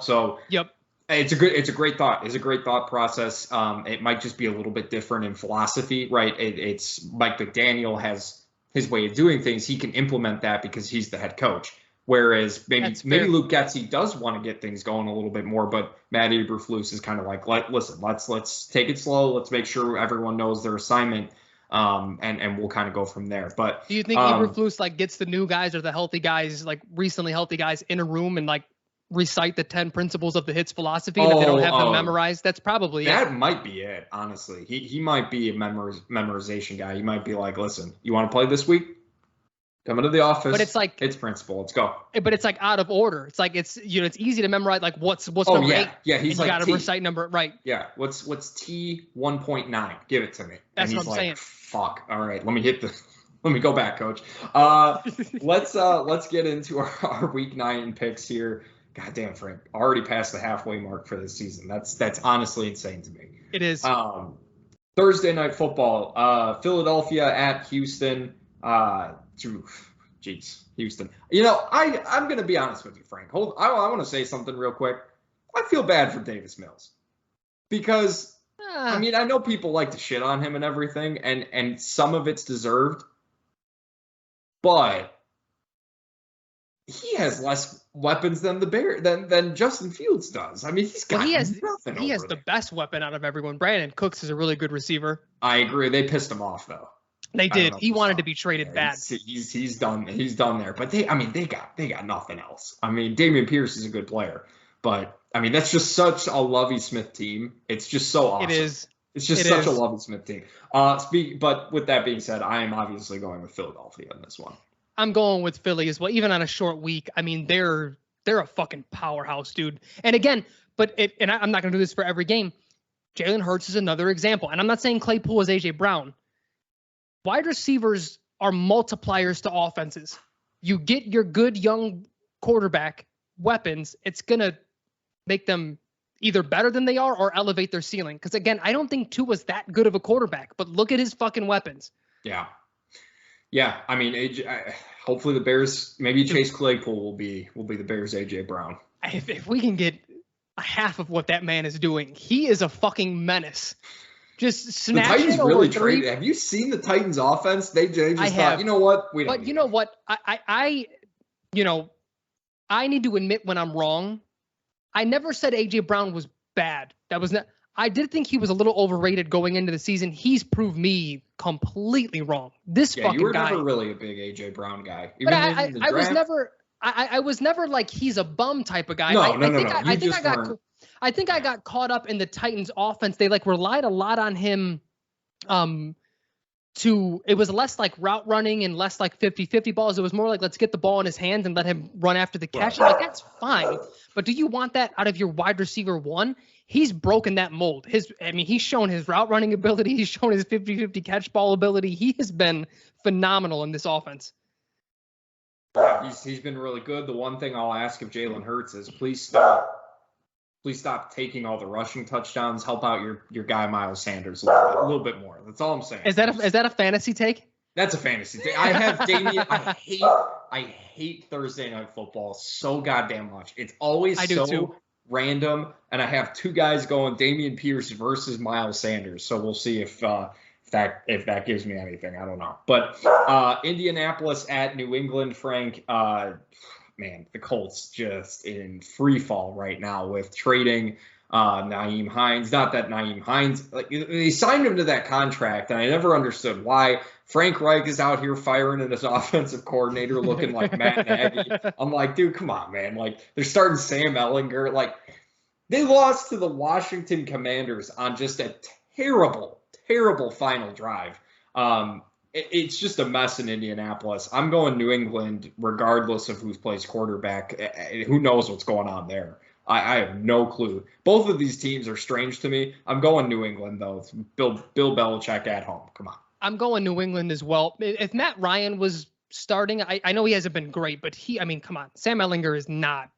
So yep. It's a great thought. It's a great thought process. It might just be a little bit different in philosophy, right? It's Mike McDaniel has his way of doing things. He can implement that because he's the head coach. Whereas maybe Luke Getsy does want to get things going a little bit more, but Matt Eberflus is kind of like, listen, let's take it slow. Let's make sure everyone knows their assignment, and we'll kind of go from there. But do you think Eberflus like gets the new guys or the healthy guys, like recently healthy guys, in a room and like recite the 10 principles of the HITS philosophy that they don't have them memorized? That's probably that might be it. Honestly, he might be a memorization guy. He might be like, listen, you want to play this week? Come into the office. But it's like it's principle. Let's go. But it's like out of order. It's like it's easy to memorize. Like what's number 8? Yeah, he's like you got to recite number right. Yeah, what's T 1.9? Give it to me. That's what I'm saying. Fuck. All right, let me go back, coach. Let's get into our week 9 picks here. God damn, Frank, already passed the halfway mark for this season. That's honestly insane to me. It is. Thursday night football. Philadelphia at Houston. Houston. I'm going to be honest with you, Frank. I want to say something real quick. I feel bad for Davis Mills because, I know people like to shit on him and everything, and some of it's deserved, but he has less weapons than than Justin Fields does. I mean, he's got nothing. He has the best weapon out of everyone. Brandon Cooks is a really good receiver. I agree. They pissed him off though. They did. He wanted to be traded bad. He's done. He's done there. But they got nothing else. I mean, Dameon Pierce is a good player, but I mean that's just such a Lovie Smith team. It's just so awesome. It is. It's just such a Lovie Smith team. But with that being said, I am obviously going with Philadelphia in this one. I'm going with Philly as well, even on a short week. I mean, they're a fucking powerhouse, dude. And again, I'm not going to do this for every game. Jalen Hurts is another example. And I'm not saying Claypool is A.J. Brown. Wide receivers are multipliers to offenses. You get your good young quarterback weapons, it's going to make them either better than they are or elevate their ceiling. Because, again, I don't think Tua's that good of a quarterback, but look at his fucking weapons. Yeah. Yeah, I mean, hopefully the Bears, maybe Chase Claypool will be the Bears' A.J. Brown. If we can get a half of what that man is doing, he is a fucking menace. Just snatch the Titans it over really 3. traded. Have you seen the Titans' offense? They just thought, you know what? We don't. But you know what? I need to admit when I'm wrong. I never said A.J. Brown was bad. That was not. I did think he was a little overrated going into the season. He's proved me completely wrong. This fucking guy. You were never really a big A.J. Brown guy. But I was never. I was never like he's a bum type of guy. No. I think I got caught up in the Titans offense. They like relied a lot on him it was less like route running and less like 50-50 balls. It was more like, let's get the ball in his hands and let him run after the catch. Right. Like, that's fine. But do you want that out of your wide receiver one? He's broken that mold. He's shown his route running ability. He's shown his 50-50 catch ball ability. He has been phenomenal in this offense. Yeah, he's been really good. The one thing I'll ask of Jalen Hurts is please stop taking all the rushing touchdowns. Help out your guy Miles Sanders a little bit more. That's all I'm saying. Is that a fantasy take? That's a fantasy take. I have Damian. I hate Thursday Night Football so goddamn much. It's always so random, and I have two guys going Dameon Pierce versus Miles Sanders. So we'll see if that gives me anything. I don't know. But Indianapolis at New England, Frank. Man, the Colts just in free fall right now with trading Nyheim Hines. Not that Nyheim Hines, like, they signed him to that contract, and I never understood why. Frank Reich is out here firing at his offensive coordinator, looking like Matt Nagy. I'm like, dude, come on, man. Like, they're starting Sam Ehlinger. Like, they lost to the Washington Commanders on just a terrible, terrible final drive. It's just a mess in Indianapolis. I'm going New England regardless of who plays quarterback. Who knows what's going on there? I have no clue. Both of these teams are strange to me. I'm going New England, though. It's Bill Belichick at home. Come on. I'm going New England as well. If Matt Ryan was starting, I know he hasn't been great, but come on. Sam Ehlinger is not.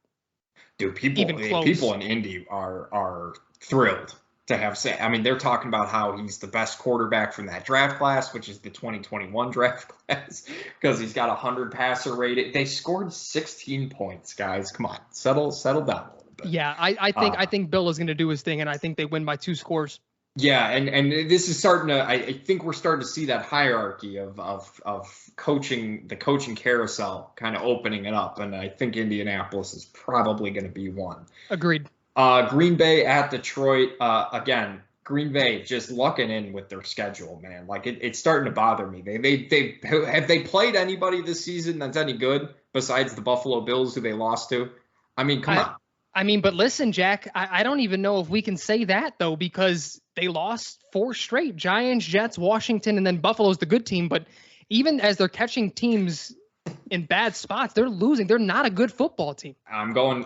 Dude, people in Indy are thrilled to have Sam. I mean, they're talking about how he's the best quarterback from that draft class, which is the 2021 draft class, because he's got 100 passer rating. They scored 16 points, guys. Come on, settle down a little bit. Yeah, I think Bill is going to do his thing, and I think they win by 2 scores. Yeah, and this is starting to. I think we're starting to see that hierarchy of coaching, the coaching carousel, kind of opening it up, and I think Indianapolis is probably going to be one. Agreed. Green Bay at Detroit. Again, Green Bay just lucking in with their schedule, man. Like, it's starting to bother me. Have they played anybody this season that's any good besides the Buffalo Bills, who they lost to? I mean, come on. I mean, but listen, Jack, I don't even know if we can say that, though, because they lost 4 straight. Giants, Jets, Washington, and then Buffalo's the good team. But even as they're catching teams in bad spots, they're losing. They're not a good football team. I'm going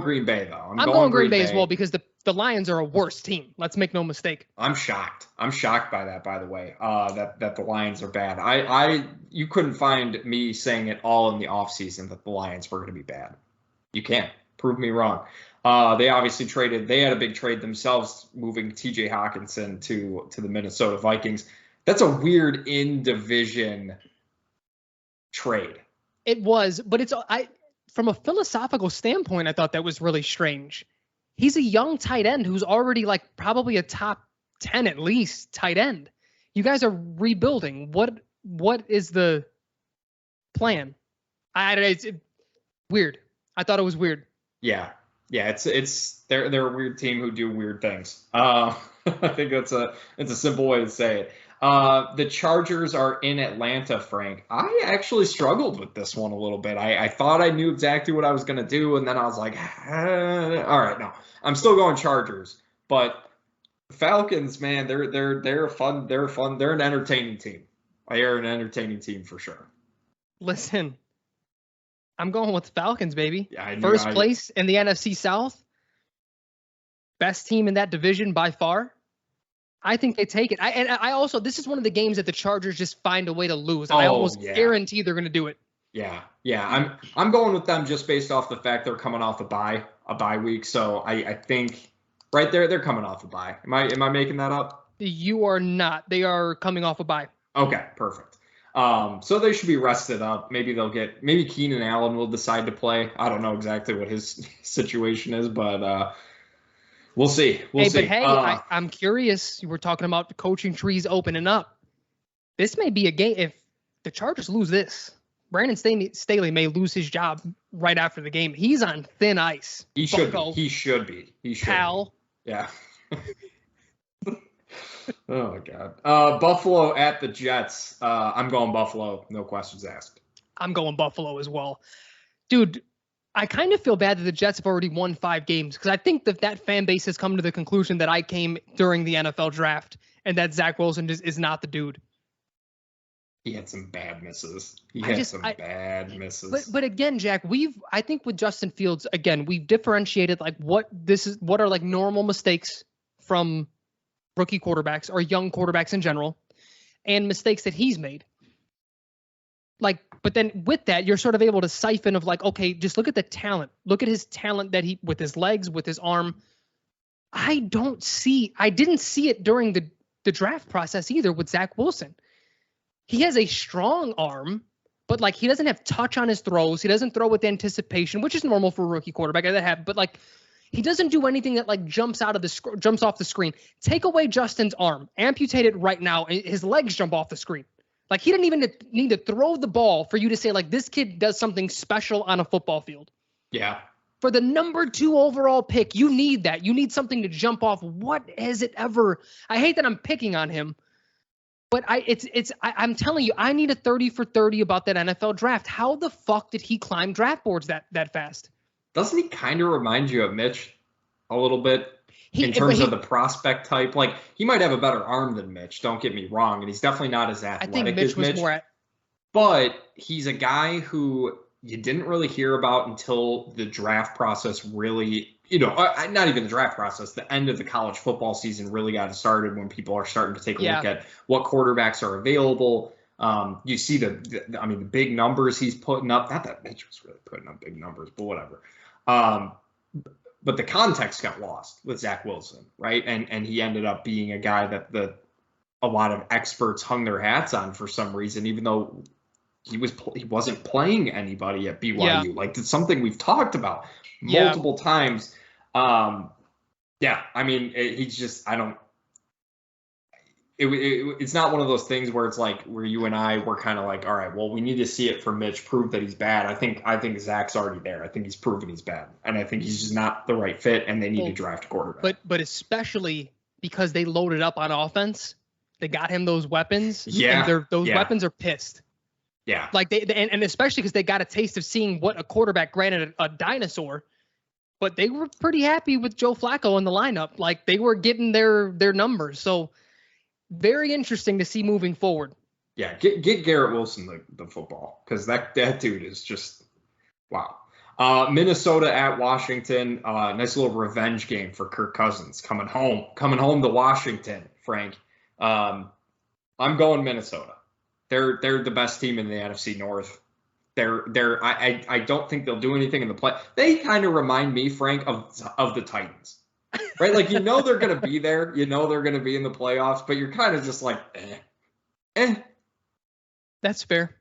Green Bay, though. I'm going Green Bay as well, because the Lions are a worse team. Let's make no mistake. I'm shocked by that, by the way, that the Lions are bad. You couldn't find me saying it all in the offseason that the Lions were going to be bad. You can't. Prove me wrong. They obviously they had a big trade themselves, moving TJ Hawkinson to the Minnesota Vikings. That's a weird in-division trade. It was, but from a philosophical standpoint, I thought that was really strange. He's a young tight end who's already like probably a top 10 at least tight end. You guys are rebuilding. What is the plan? It's weird. I thought it was weird. Yeah, they're a weird team who do weird things. I think it's a simple way to say it. The Chargers are in Atlanta, Frank. I actually struggled with this one a little bit. I thought I knew exactly what I was going to do, and then I was like, all right, no. I'm still going Chargers. But Falcons, man, they're fun. They're an entertaining team. They are an entertaining team for sure. Listen, I'm going with the Falcons, baby. Yeah, First place in the NFC South. Best team in that division by far. I think they take it. I also, this is one of the games that the Chargers just find a way to lose. I almost guarantee they're going to do it. Yeah. I'm going with them just based off the fact they're coming off a bye week. So I think right there, they're coming off a bye. Am I making that up? You are not. They are coming off a bye. Okay, perfect. So they should be rested up. Maybe Keenan Allen will decide to play. I don't know exactly what his situation is, but we'll see. But I'm curious. You were talking about the coaching trees opening up. This may be a game. If the Chargers lose this, Brandon Staley may lose his job right after the game. He's on thin ice. He should be. Pal. Yeah. Oh, my God. Buffalo at the Jets. I'm going Buffalo. No questions asked. I'm going Buffalo as well. Dude, I kind of feel bad that the Jets have already won 5 games, because I think that fan base has come to the conclusion that I came during the NFL draft and that Zach Wilson is not the dude. He had some bad misses. Bad misses. But again, Jack, I think with Justin Fields, again, we've differentiated like what are like normal mistakes from rookie quarterbacks or young quarterbacks in general, and mistakes that he's made. Like, but then with that, you're sort of able to siphon of like, okay, just look at the talent. Look at his talent that he, with his legs, with his arm. I didn't see it during the draft process either with Zach Wilson. He has a strong arm, but like he doesn't have touch on his throws. He doesn't throw with anticipation, which is normal for a rookie quarterback. But like he doesn't do anything that like jumps off the screen. Take away Justin's arm, amputate it right now, and his legs jump off the screen. Like he didn't even need to throw the ball for you to say like this kid does something special on a football field. Yeah. For the number 2 overall pick, you need that. You need something to jump off. What has it ever? I hate that I'm picking on him, but I'm telling you, I need a 30 for 30 about that NFL draft. How the fuck did he climb draft boards that fast? Doesn't he kind of remind you of Mitch a little bit? In terms of the prospect type, like he might have a better arm than Mitch. Don't get me wrong, and he's definitely not as athletic as Mitch. But he's a guy who you didn't really hear about until the draft process really, not even the draft process, the end of the college football season really got started when people are starting to take a look at what quarterbacks are available. You see the big numbers he's putting up. Not that Mitch was really putting up big numbers, but whatever. But the context got lost with Zach Wilson, right? And he ended up being a guy that a lot of experts hung their hats on for some reason, even though he wasn't playing anybody at BYU. Yeah. Like it's something we've talked about multiple times. He's just it's not one of those things where it's like where you and I were kind of like, all right, well, we need to see it for Mitch, prove that he's bad. I think Zach's already there. I think he's proven he's bad, and I think he's just not the right fit, and they need to draft a quarterback. But especially because they loaded up on offense, they got him those weapons. Yeah, and those weapons are pissed. Yeah, like and especially because they got a taste of seeing what a quarterback, granted a dinosaur, but they were pretty happy with Joe Flacco in the lineup. Like they were getting their numbers. So very interesting to see moving forward. Yeah, get Garrett Wilson the football, because that dude is just wow. Minnesota at Washington, nice little revenge game for Kirk Cousins coming home to Washington. Frank, I'm going Minnesota. They're the best team in the NFC North. I don't think they'll do anything in the play. They kind of remind me, Frank, of the Titans. Right? Like, they're going to be there. They're going to be in the playoffs, but you're kind of just like, eh. That's fair.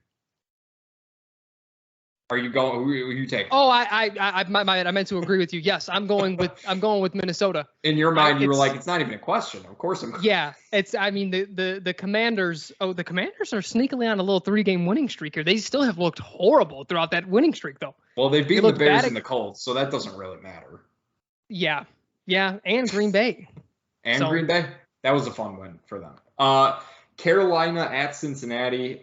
Are you going? Who are you taking? Oh, I meant to agree with you. Yes, I'm going with Minnesota. In your mind, you were like, it's not even a question. Of course I'm going. Yeah, the Commanders. Oh, the Commanders are sneakily on a little 3-game winning streak here. They still have looked horrible throughout that winning streak, though. Well, they've beaten the Bears and the Colts, so that doesn't really matter. Yeah, and Green Bay. Green Bay. That was a fun win for them. Carolina at Cincinnati.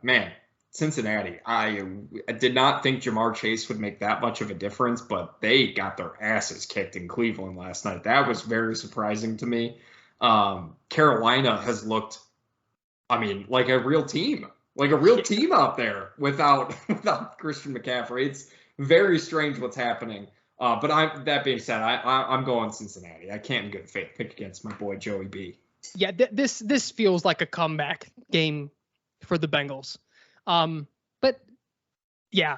Man. Cincinnati, I did not think Jamar Chase would make that much of a difference, but they got their asses kicked in Cleveland last night. That was very surprising to me. Carolina has looked, like a real team out there without Christian McCaffrey. It's very strange what's happening. But that being said, I'm going Cincinnati. I can't in good faith pick against my boy Joey B. Yeah, this feels like a comeback game for the Bengals. But yeah,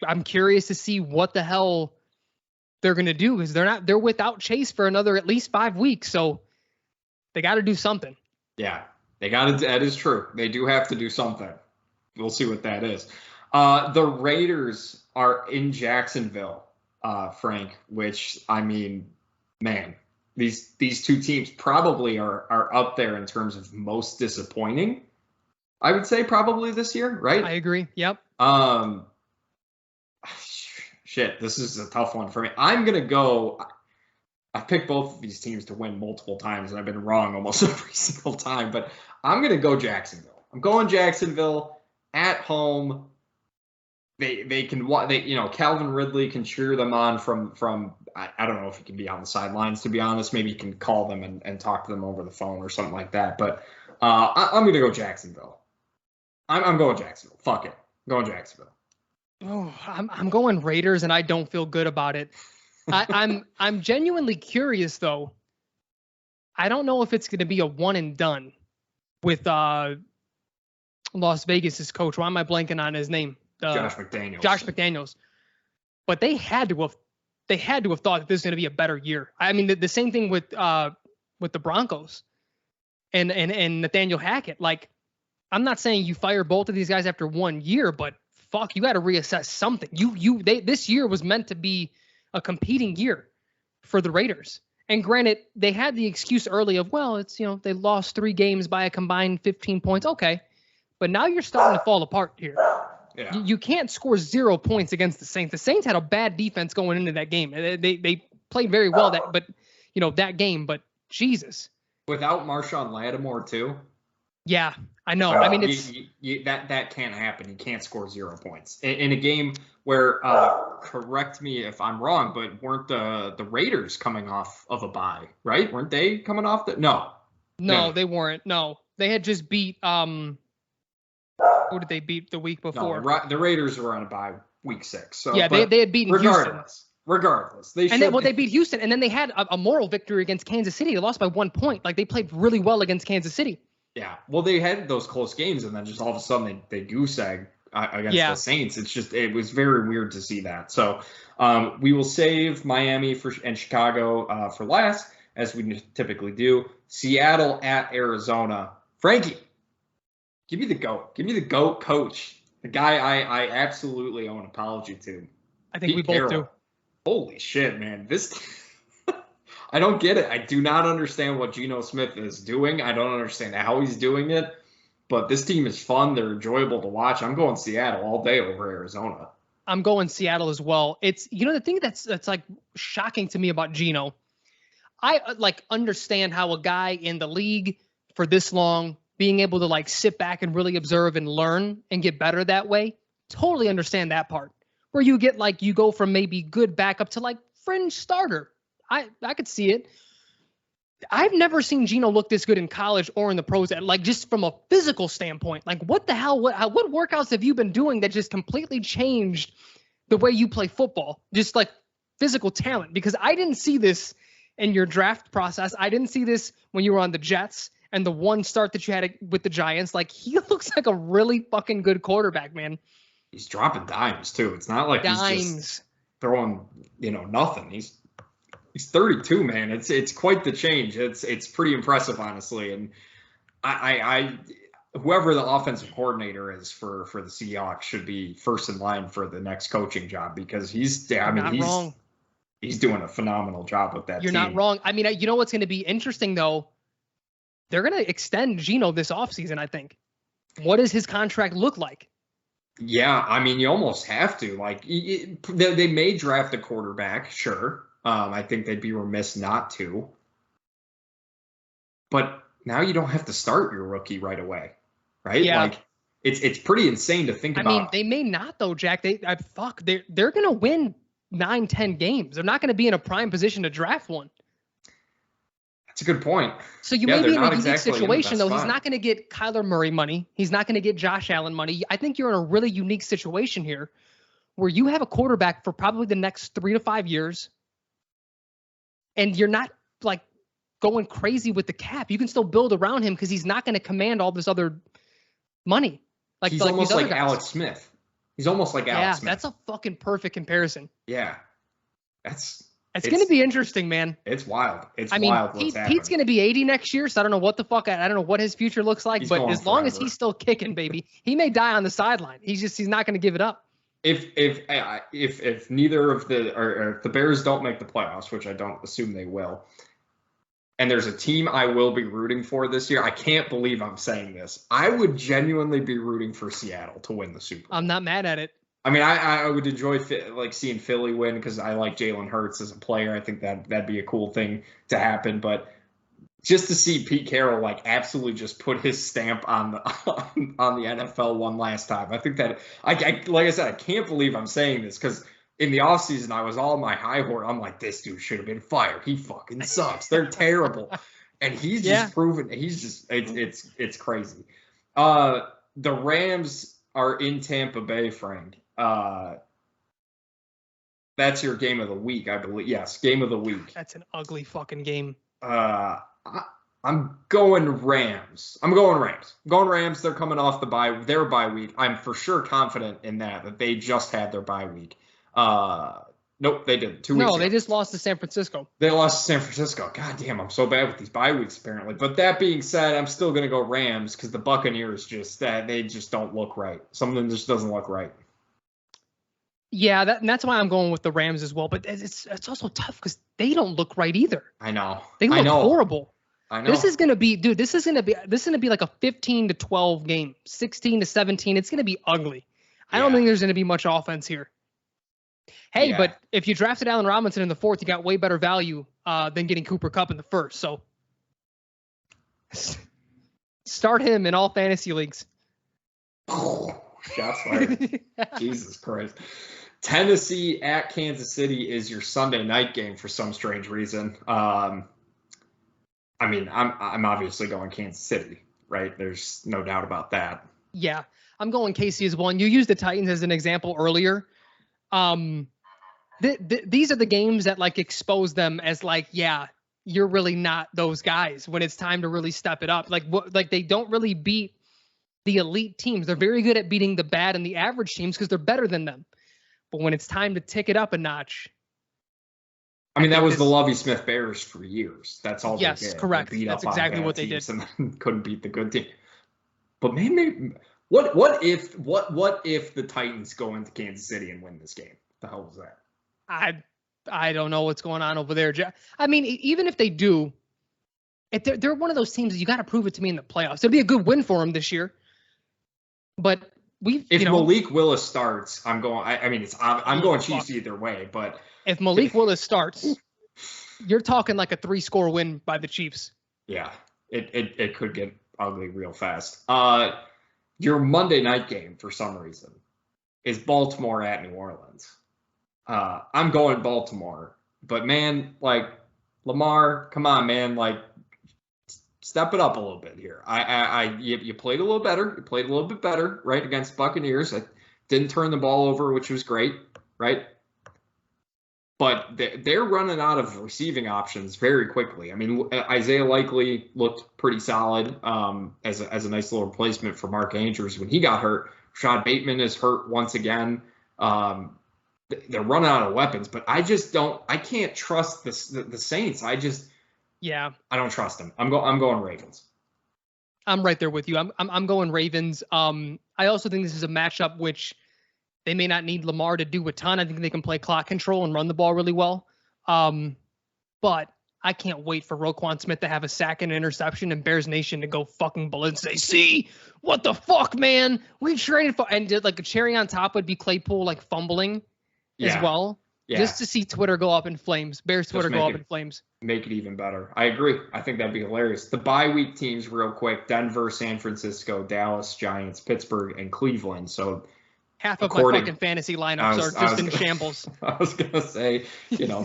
I'm curious to see what the hell they're going to do, because they're without Chase for another at least 5 weeks. So they got to do something. Yeah, that is true. They do have to do something. We'll see what that is. The Raiders are in Jacksonville, Frank, which, man, these two teams probably are up there in terms of most disappointing. I would say probably this year, right? I agree. Yep. Shit, this is a tough one for me. I'm going to go. I've picked both of these teams to win multiple times, and I've been wrong almost every single time, but I'm going to go Jacksonville. I'm going Jacksonville at home. They can, Calvin Ridley can cheer them on from I don't know if he can be on the sidelines, to be honest. Maybe he can call them and talk to them over the phone or something like that. But I'm going to go Jacksonville. I'm going Jacksonville. Fuck it. I'm going Jacksonville. Oh, I'm going Raiders, and I don't feel good about it. I'm genuinely curious though. I don't know if it's going to be a one and done with Las Vegas's coach. Why am I blanking on his name? Josh McDaniels. Josh McDaniels. But they had to have thought that this is going to be a better year. I mean, the same thing with the Broncos and Nathaniel Hackett. Like, I'm not saying you fire both of these guys after 1 year, but fuck, you got to reassess something. This year was meant to be a competing year for the Raiders. And granted, they had the excuse early of, well, it's, they lost 3 games by a combined 15 points. Okay. But now you're starting to fall apart here. Yeah. You can't score 0 points against the Saints. The Saints had a bad defense going into that game. They played very well that game, but Jesus. Without Marshawn Lattimore too. Yeah, I know. I mean, it's that can't happen. You can't score 0 points in a game where, correct me if I'm wrong, but weren't the Raiders coming off of a bye, right? Weren't they coming off No, they weren't. No, they had just beat who did they beat the week before? No, the Raiders were on a bye week 6. So yeah, they had beaten Houston. Regardless, they beat Houston, and then they had a moral victory against Kansas City. They lost by 1 point. Like, they played really well against Kansas City. Yeah, well, they had those close games, and then just all of a sudden they goose egg against the Saints. It was very weird to see that. So we will save Miami and Chicago for last, as we typically do. Seattle at Arizona. Frankie, give me the GOAT. Give me the GOAT coach. The guy I absolutely owe an apology to. I think we both do. Holy shit, man. I don't get it. I do not understand what Geno Smith is doing. I don't understand how he's doing it. But this team is fun. They're enjoyable to watch. I'm going Seattle all day over Arizona. I'm going Seattle as well. It's, the thing that's like shocking to me about Geno, I understand how a guy in the league for this long, being able to sit back and really observe and learn and get better that way. Totally understand that part. Where you get you go from maybe good backup to fringe starter. I could see it. I've never seen Geno look this good in college or in the pros, just from a physical standpoint. What the hell? What workouts have you been doing that just completely changed the way you play football? Just physical talent. Because I didn't see this in your draft process. I didn't see this when you were on the Jets and the one start that you had with the Giants. He looks like a really fucking good quarterback, man. He's dropping dimes too. It's not like he's just throwing, nothing. He's 32, man. It's quite the change. It's pretty impressive, honestly. And I whoever the offensive coordinator is for the Seahawks should be first in line for the next coaching job, because he's wrong. He's doing a phenomenal job with that. You're team. Not wrong. I mean, what's going to be interesting though? They're going to extend Geno this offseason, I think. What does his contract look like? Yeah, I mean, you almost have to. They may draft a quarterback, sure. I think they'd be remiss not to. But now you don't have to start your rookie right away, right? Yeah. It's pretty insane to think about. I mean, they may not though, Jack. They're going to win 9-10 games. They're not going to be in a prime position to draft one. That's a good point. So you may be in a unique situation, though. He's not going to get Kyler Murray money. He's not going to get Josh Allen money. I think you're in a really unique situation here where you have a quarterback for probably the next 3 to 5 years, and you're not going crazy with the cap. You can still build around him because he's not going to command all this other money. He's almost like Alex Smith. He's almost like Alex Smith. Yeah, that's a fucking perfect comparison. Yeah. It's going to be interesting, man. It's wild. Wild what's happening. Pete's going to be 80 next year, so I don't know what the fuck. I don't know what his future looks like, but as long as he's still kicking, baby, he may die on the sideline. He's not going to give it up. If neither of if the Bears don't make the playoffs, which I don't assume they will, and there's a team I will be rooting for this year, I can't believe I'm saying this. I would genuinely be rooting for Seattle to win the Super Bowl. I'm not mad at it. I mean, I would enjoy seeing Philly win because I like Jalen Hurts as a player. I think that'd be a cool thing to happen. But just to see Pete Carroll absolutely just put his stamp on the NFL one last time, I think that like I said, I can't believe I'm saying this because in the offseason I was all on my high horse. I'm like, this dude should have been fired. He fucking sucks. They're terrible. and he's just proven. He's just it's crazy. The Rams are in Tampa Bay, Frank. That's your game of the week, I believe. Yes, game of the week. That's an ugly fucking game. I'm going Rams. I'm going Rams. They're coming off their bye week. I'm for sure confident in that they just had their bye week. Nope, they didn't. 2 weeks ago. No, they just lost to San Francisco. They lost to San Francisco. God damn, I'm so bad with these bye weeks apparently. But that being said, I'm still going to go Rams because the Buccaneers they just don't look right. Something just doesn't look right. Yeah, that's why I'm going with the Rams as well. But it's also tough because they don't look right either. I know. They look horrible. I know. This is gonna be like a 15-12 game, 16-17. It's gonna be ugly. I don't think there's gonna be much offense here. Hey, but if you drafted Allen Robinson in the 4th, you got way better value than getting Cooper Kupp in the 1st. So start him in all fantasy leagues. Shots fired. Jesus Christ. Tennessee at Kansas City is your Sunday night game for some strange reason. I mean, I'm obviously going Kansas City, right? There's no doubt about that. Yeah, I'm going KC as one. You used the Titans as an example earlier. These are the games that like expose them as like, yeah, you're really not those guys when it's time to really step it up. Like they don't really beat the elite teams. They're very good at beating the bad and the average teams because they're better than them. But when it's time to tick it up a notch. I mean, that was the Lovie Smith Bears for years. That's all they did. Yes, correct. That's exactly what they did. And then couldn't beat the good team. But maybe what if the Titans go into Kansas City and win this game? The hell was that? I don't know what's going on over there. I mean, even if they do, if they're one of those teams that you got to prove it to me in the playoffs. It'll be a good win for them this year. But if Malik Willis starts, I'm going. I'm going Chiefs either way. But if Malik Willis starts, you're talking like a 3-score win by the Chiefs. Yeah, it could get ugly real fast. Your Monday night game for some reason is Baltimore at New Orleans. I'm going Baltimore, but man, like Lamar, come on, man, like step it up a little bit here. You played a little better. You played a little bit better, right, against Buccaneers. I didn't turn the ball over, which was great, right? But they're running out of receiving options very quickly. I mean, Isaiah Likely looked pretty solid as a nice little replacement for Mark Andrews when he got hurt. Rashad Bateman is hurt once again. They're running out of weapons, but I can't trust the Saints. I don't trust them. I'm going Ravens. I'm right there with you. I'm going Ravens. I also think this is a matchup which they may not need Lamar to do a ton. I think they can play clock control and run the ball really well. But I can't wait for Roquan Smith to have a sack and an interception and Bears Nation to go fucking balloons and say, see, what the fuck, man? We traded for, and did like a cherry on top would be Claypool like fumbling as well. Yeah. Just to see Twitter go up in flames. Bears Twitter go up in flames. Make it even better. I agree. I think that'd be hilarious. The bye week teams real quick: Denver, San Francisco, Dallas, Giants, Pittsburgh, and Cleveland. So half of my fucking fantasy lineups are just in shambles. I was going to say,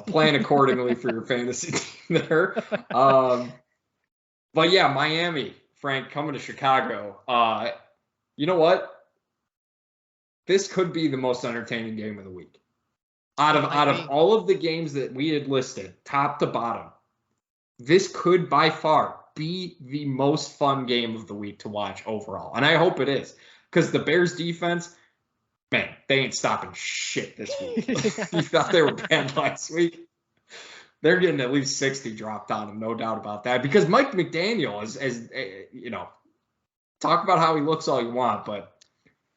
plan accordingly for your fantasy team there. But yeah, Miami, Frank, coming to Chicago. You know what? This could be the most entertaining game of the week. Out of all of the games that we had listed, top to bottom, this could by far be the most fun game of the week to watch overall. And I hope it is. Because the Bears defense, man, they ain't stopping shit this week. You thought they were bad last week? They're getting at least 60 dropped on them, no doubt about that. Because Mike McDaniel is talk about how he looks all you want, but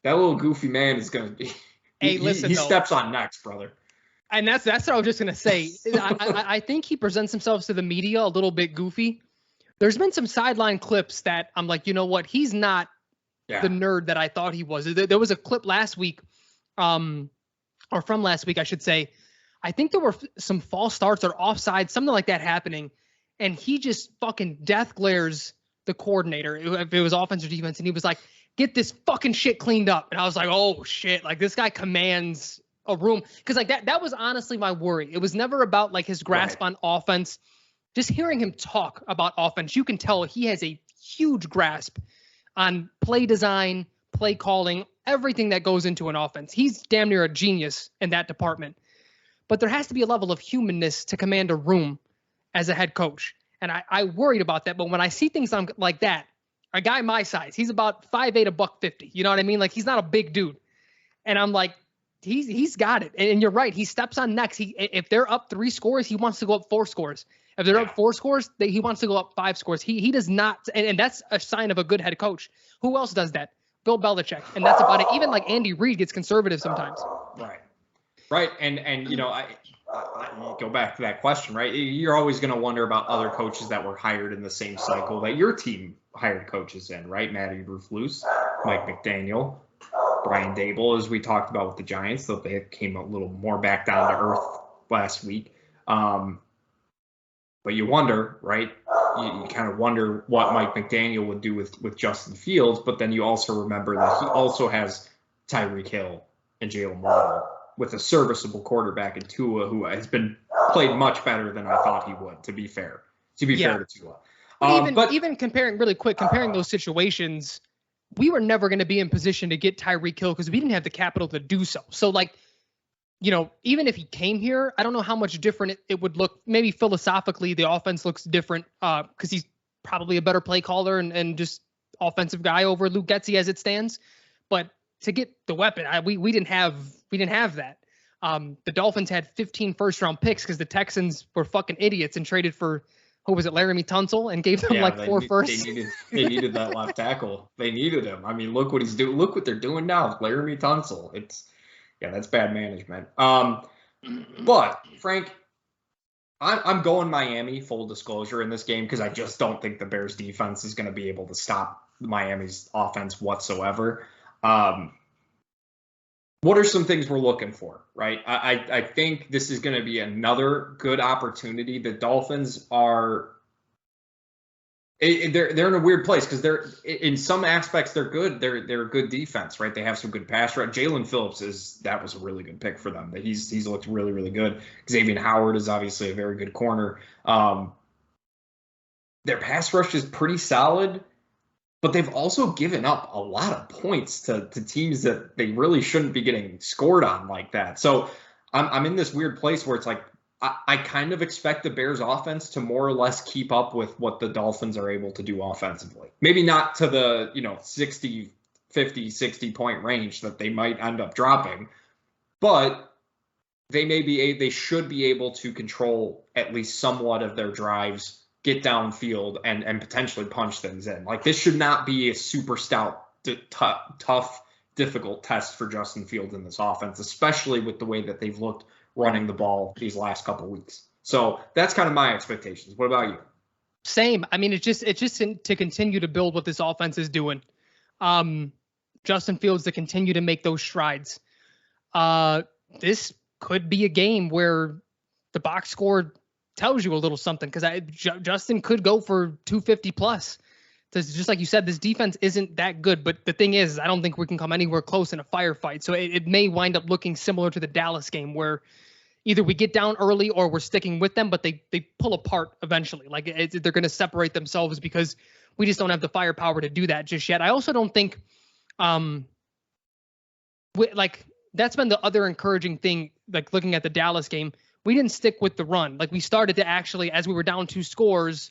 that little goofy man is going to be. He steps on necks, brother. And that's what I was just going to say. I think he presents himself to the media a little bit goofy. There's been some sideline clips that I'm like, you know what? He's not the nerd that I thought he was. There was a clip last week, or from last week, I should say. I think there were some false starts or offside, something like that happening. And he just fucking death glares the coordinator, if it was offense or defense. And he was like, get this fucking shit cleaned up. And I was like, oh shit. Like this guy commands a room. Cause like that was honestly my worry. It was never about like his grasp on offense. just hearing him talk about offense, you can tell he has a huge grasp on play design, play calling, everything that goes into an offense. He's damn near a genius in that department. But there has to be a level of humanness to command a room as a head coach. And I worried about that. But when I see things like that, a guy my size, he's about 5'8", $150. You know what I mean? Like, he's not a big dude. And I'm like, he's got it. And you're right. He steps on necks. If they're up 3 scores, he wants to go up 4 scores. If they're up 4 scores, he wants to go up 5 scores. He does not, and that's a sign of a good head coach. Who else does that? Bill Belichick. And that's about it. Even like Andy Reid gets conservative sometimes. Right. And you know, I go back to that question, right? You're always going to wonder about other coaches that were hired in the same cycle that your team hired coaches in, right? Matt Eberflus, Mike McDaniel, Brian Dable, as we talked about with the Giants, though they came a little more back down to earth last week. But you wonder, right? You kind of wonder what Mike McDaniel would do with Justin Fields, but then you also remember that he also has Tyreek Hill and Jalen Waddle with a serviceable quarterback in Tua, who has been played much better than I thought he would, to be fair to Tua. Even comparing those situations, we were never going to be in position to get Tyreek Hill because we didn't have the capital to do so. So, like, you know, even if he came here, I don't know how much different it would look. Maybe philosophically, the offense looks different because he's probably a better play caller and just offensive guy over Luke Getsy as it stands. But to get the weapon, we didn't have that. The Dolphins had 15 first-round picks because the Texans were fucking idiots and traded for, who was it, Laramie Tunsil, and gave them 4 firsts. They needed that left tackle. They needed him. I mean, look what he's doing. Look what they're doing now with Laramie Tunsil. That's bad management. But Frank, I'm going Miami, full disclosure, in this game because I just don't think the Bears defense is going to be able to stop Miami's offense whatsoever. What are some things we're looking for, right? I think this is going to be another good opportunity. The Dolphins are they're in a weird place because they're in some aspects they're good. They're a good defense, right? They have some good pass rush. Jalen Phillips that was a really good pick for them. He's looked really, really good. Xavier Howard is obviously a very good corner. Their pass rush is pretty solid. But they've also given up a lot of points to teams that they really shouldn't be getting scored on like that. So I'm in this weird place where it's like I kind of expect the Bears offense to more or less keep up with what the Dolphins are able to do offensively. Maybe not to the 60 point range that they might end up dropping, but they should be able to control at least somewhat of their drives, get downfield, and potentially punch things in. Like, this should not be a super stout, tough, difficult test for Justin Fields in this offense, especially with the way that they've looked running the ball these last couple of weeks. So that's kind of my expectations. What about you? Same. I mean, it's just to continue to build what this offense is doing. Justin Fields to continue to make those strides. This could be a game where the box score tells you a little something, because Justin could go for 250 plus. Just like you said, this defense isn't that good, but the thing is, I don't think we can come anywhere close in a firefight. So it may wind up looking similar to the Dallas game, where either we get down early or we're sticking with them, but they pull apart eventually. Like, they're going to separate themselves because we just don't have the firepower to do that just yet. I also don't think, that's been the other encouraging thing, like looking at the Dallas game. We didn't stick with the run. Like, we started to actually, as we were down 2 scores,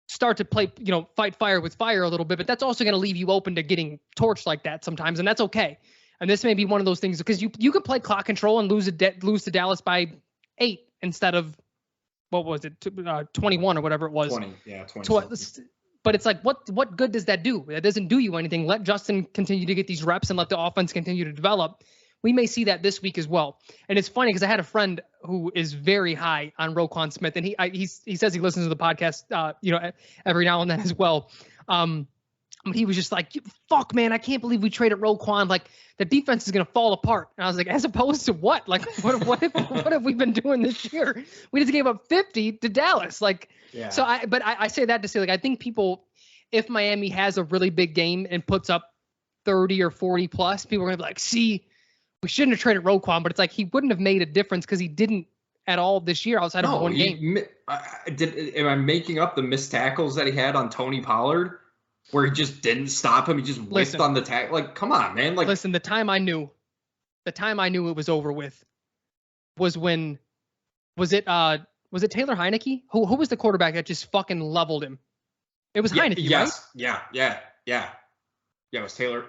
start to play, fight fire with fire a little bit, but that's also going to leave you open to getting torched like that sometimes. And that's okay. And this may be one of those things, because you can play clock control and lose to Dallas by 8 instead of, what was it, 21 or whatever it was. 20. But it's like, what good does that do? That doesn't do you anything. Let Justin continue to get these reps and let the offense continue to develop. We may see that this week as well. And it's funny because I had a friend who is very high on Roquan Smith, and he says he listens to the podcast, every now and then as well. But he was just like, fuck, man, I can't believe we traded Roquan. Like, the defense is going to fall apart. And I was like, as opposed to what? Like, what have we been doing this year? We just gave up 50 to Dallas. Like, yeah. So I say that to say, like, I think people, if Miami has a really big game and puts up 30 or 40 plus, people are going to be like, see, we shouldn't have traded Roquan, but it's like he wouldn't have made a difference because he didn't at all this year outside of one game. Am I making up the missed tackles that he had on Tony Pollard, where he just didn't stop him? He just whiffed on the tackle. Like, come on, man. Like, listen, the time I knew it was over with was when was it Taylor Heineke? Who was the quarterback that just fucking leveled him? It was Heineke, yes. right? Yeah. It was Taylor.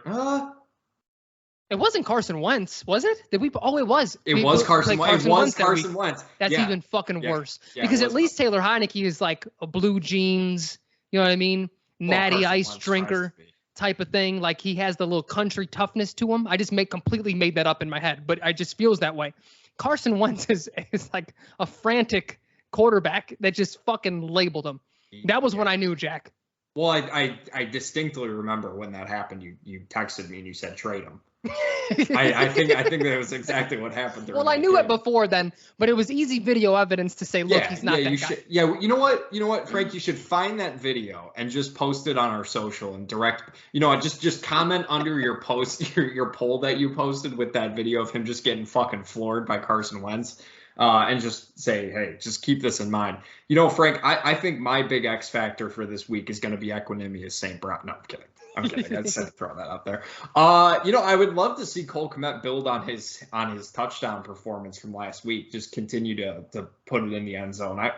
It wasn't Carson Wentz, was it? Did we? Oh, it was. It was Carson Wentz. It was Carson Wentz. That's even fucking worse. Because at least Taylor Heineke is like a blue jeans, you know what I mean? Natty ice drinker type of thing. Like he has the little country toughness to him. I just completely made that up in my head, but I just feels that way. Carson Wentz is like a frantic quarterback that just fucking labeled him. That was when I knew, Jack. Well, I distinctly remember when that happened. You texted me and you said trade him. I think that was exactly what happened. Well, I knew it before then, but it was easy video evidence to say, look, he's not that guy. You know what, Frank, you should find that video and just post it on our social and direct. You know, just comment under your post, your poll that you posted with that video of him just getting fucking floored by Carson Wentz. And just say, hey, just keep this in mind. You know, Frank, I think my big X factor for this week is going to be Equanimeous St. Brown. No, I'm kidding. I just had to throw that out there. You know, I would love to see Cole Kmet build on his touchdown performance from last week. Just continue to put it in the end zone.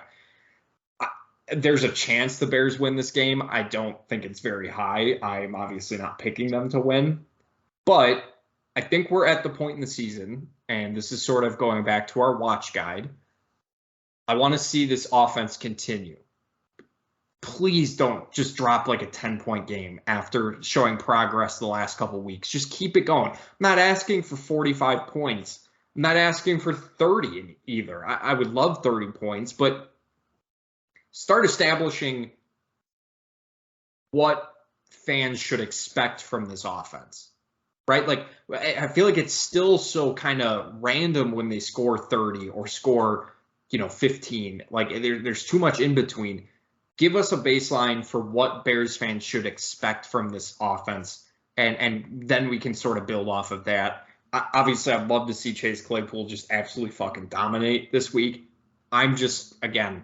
There's a chance the Bears win this game. I don't think it's very high. I'm obviously not picking them to win, but I think we're at the point in the season, and this is sort of going back to our watch guide. I want to see this offense continue. Please don't just drop like a 10-point game after showing progress the last couple of weeks. Just keep it going. I'm not asking for 45 points. I'm not asking for 30 either. I would love 30 points, but start establishing what fans should expect from this offense, right? Like, I feel like it's still so kind of random when they score 30 or score, 15. Like, there's too much in between. Give us a baseline for what Bears fans should expect from this offense, and then we can sort of build off of that. Obviously, I'd love to see Chase Claypool just absolutely fucking dominate this week. I'm just, again,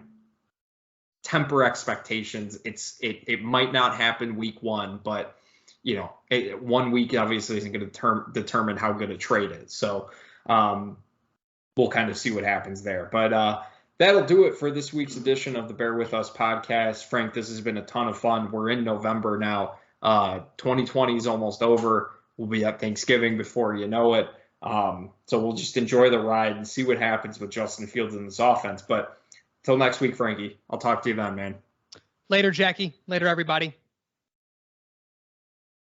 temper expectations. It might not happen week one, but 1 week obviously isn't going to determine how good a trade is. So we'll kind of see what happens there. But that'll do it for this week's edition of the Bear With Us podcast. Frank, this has been a ton of fun. We're in November now. 2020 is almost over. We'll be at Thanksgiving before you know it. So we'll just enjoy the ride and see what happens with Justin Fields in this offense. But until next week, Frankie, I'll talk to you then, man. Later, Jackie. Later, everybody.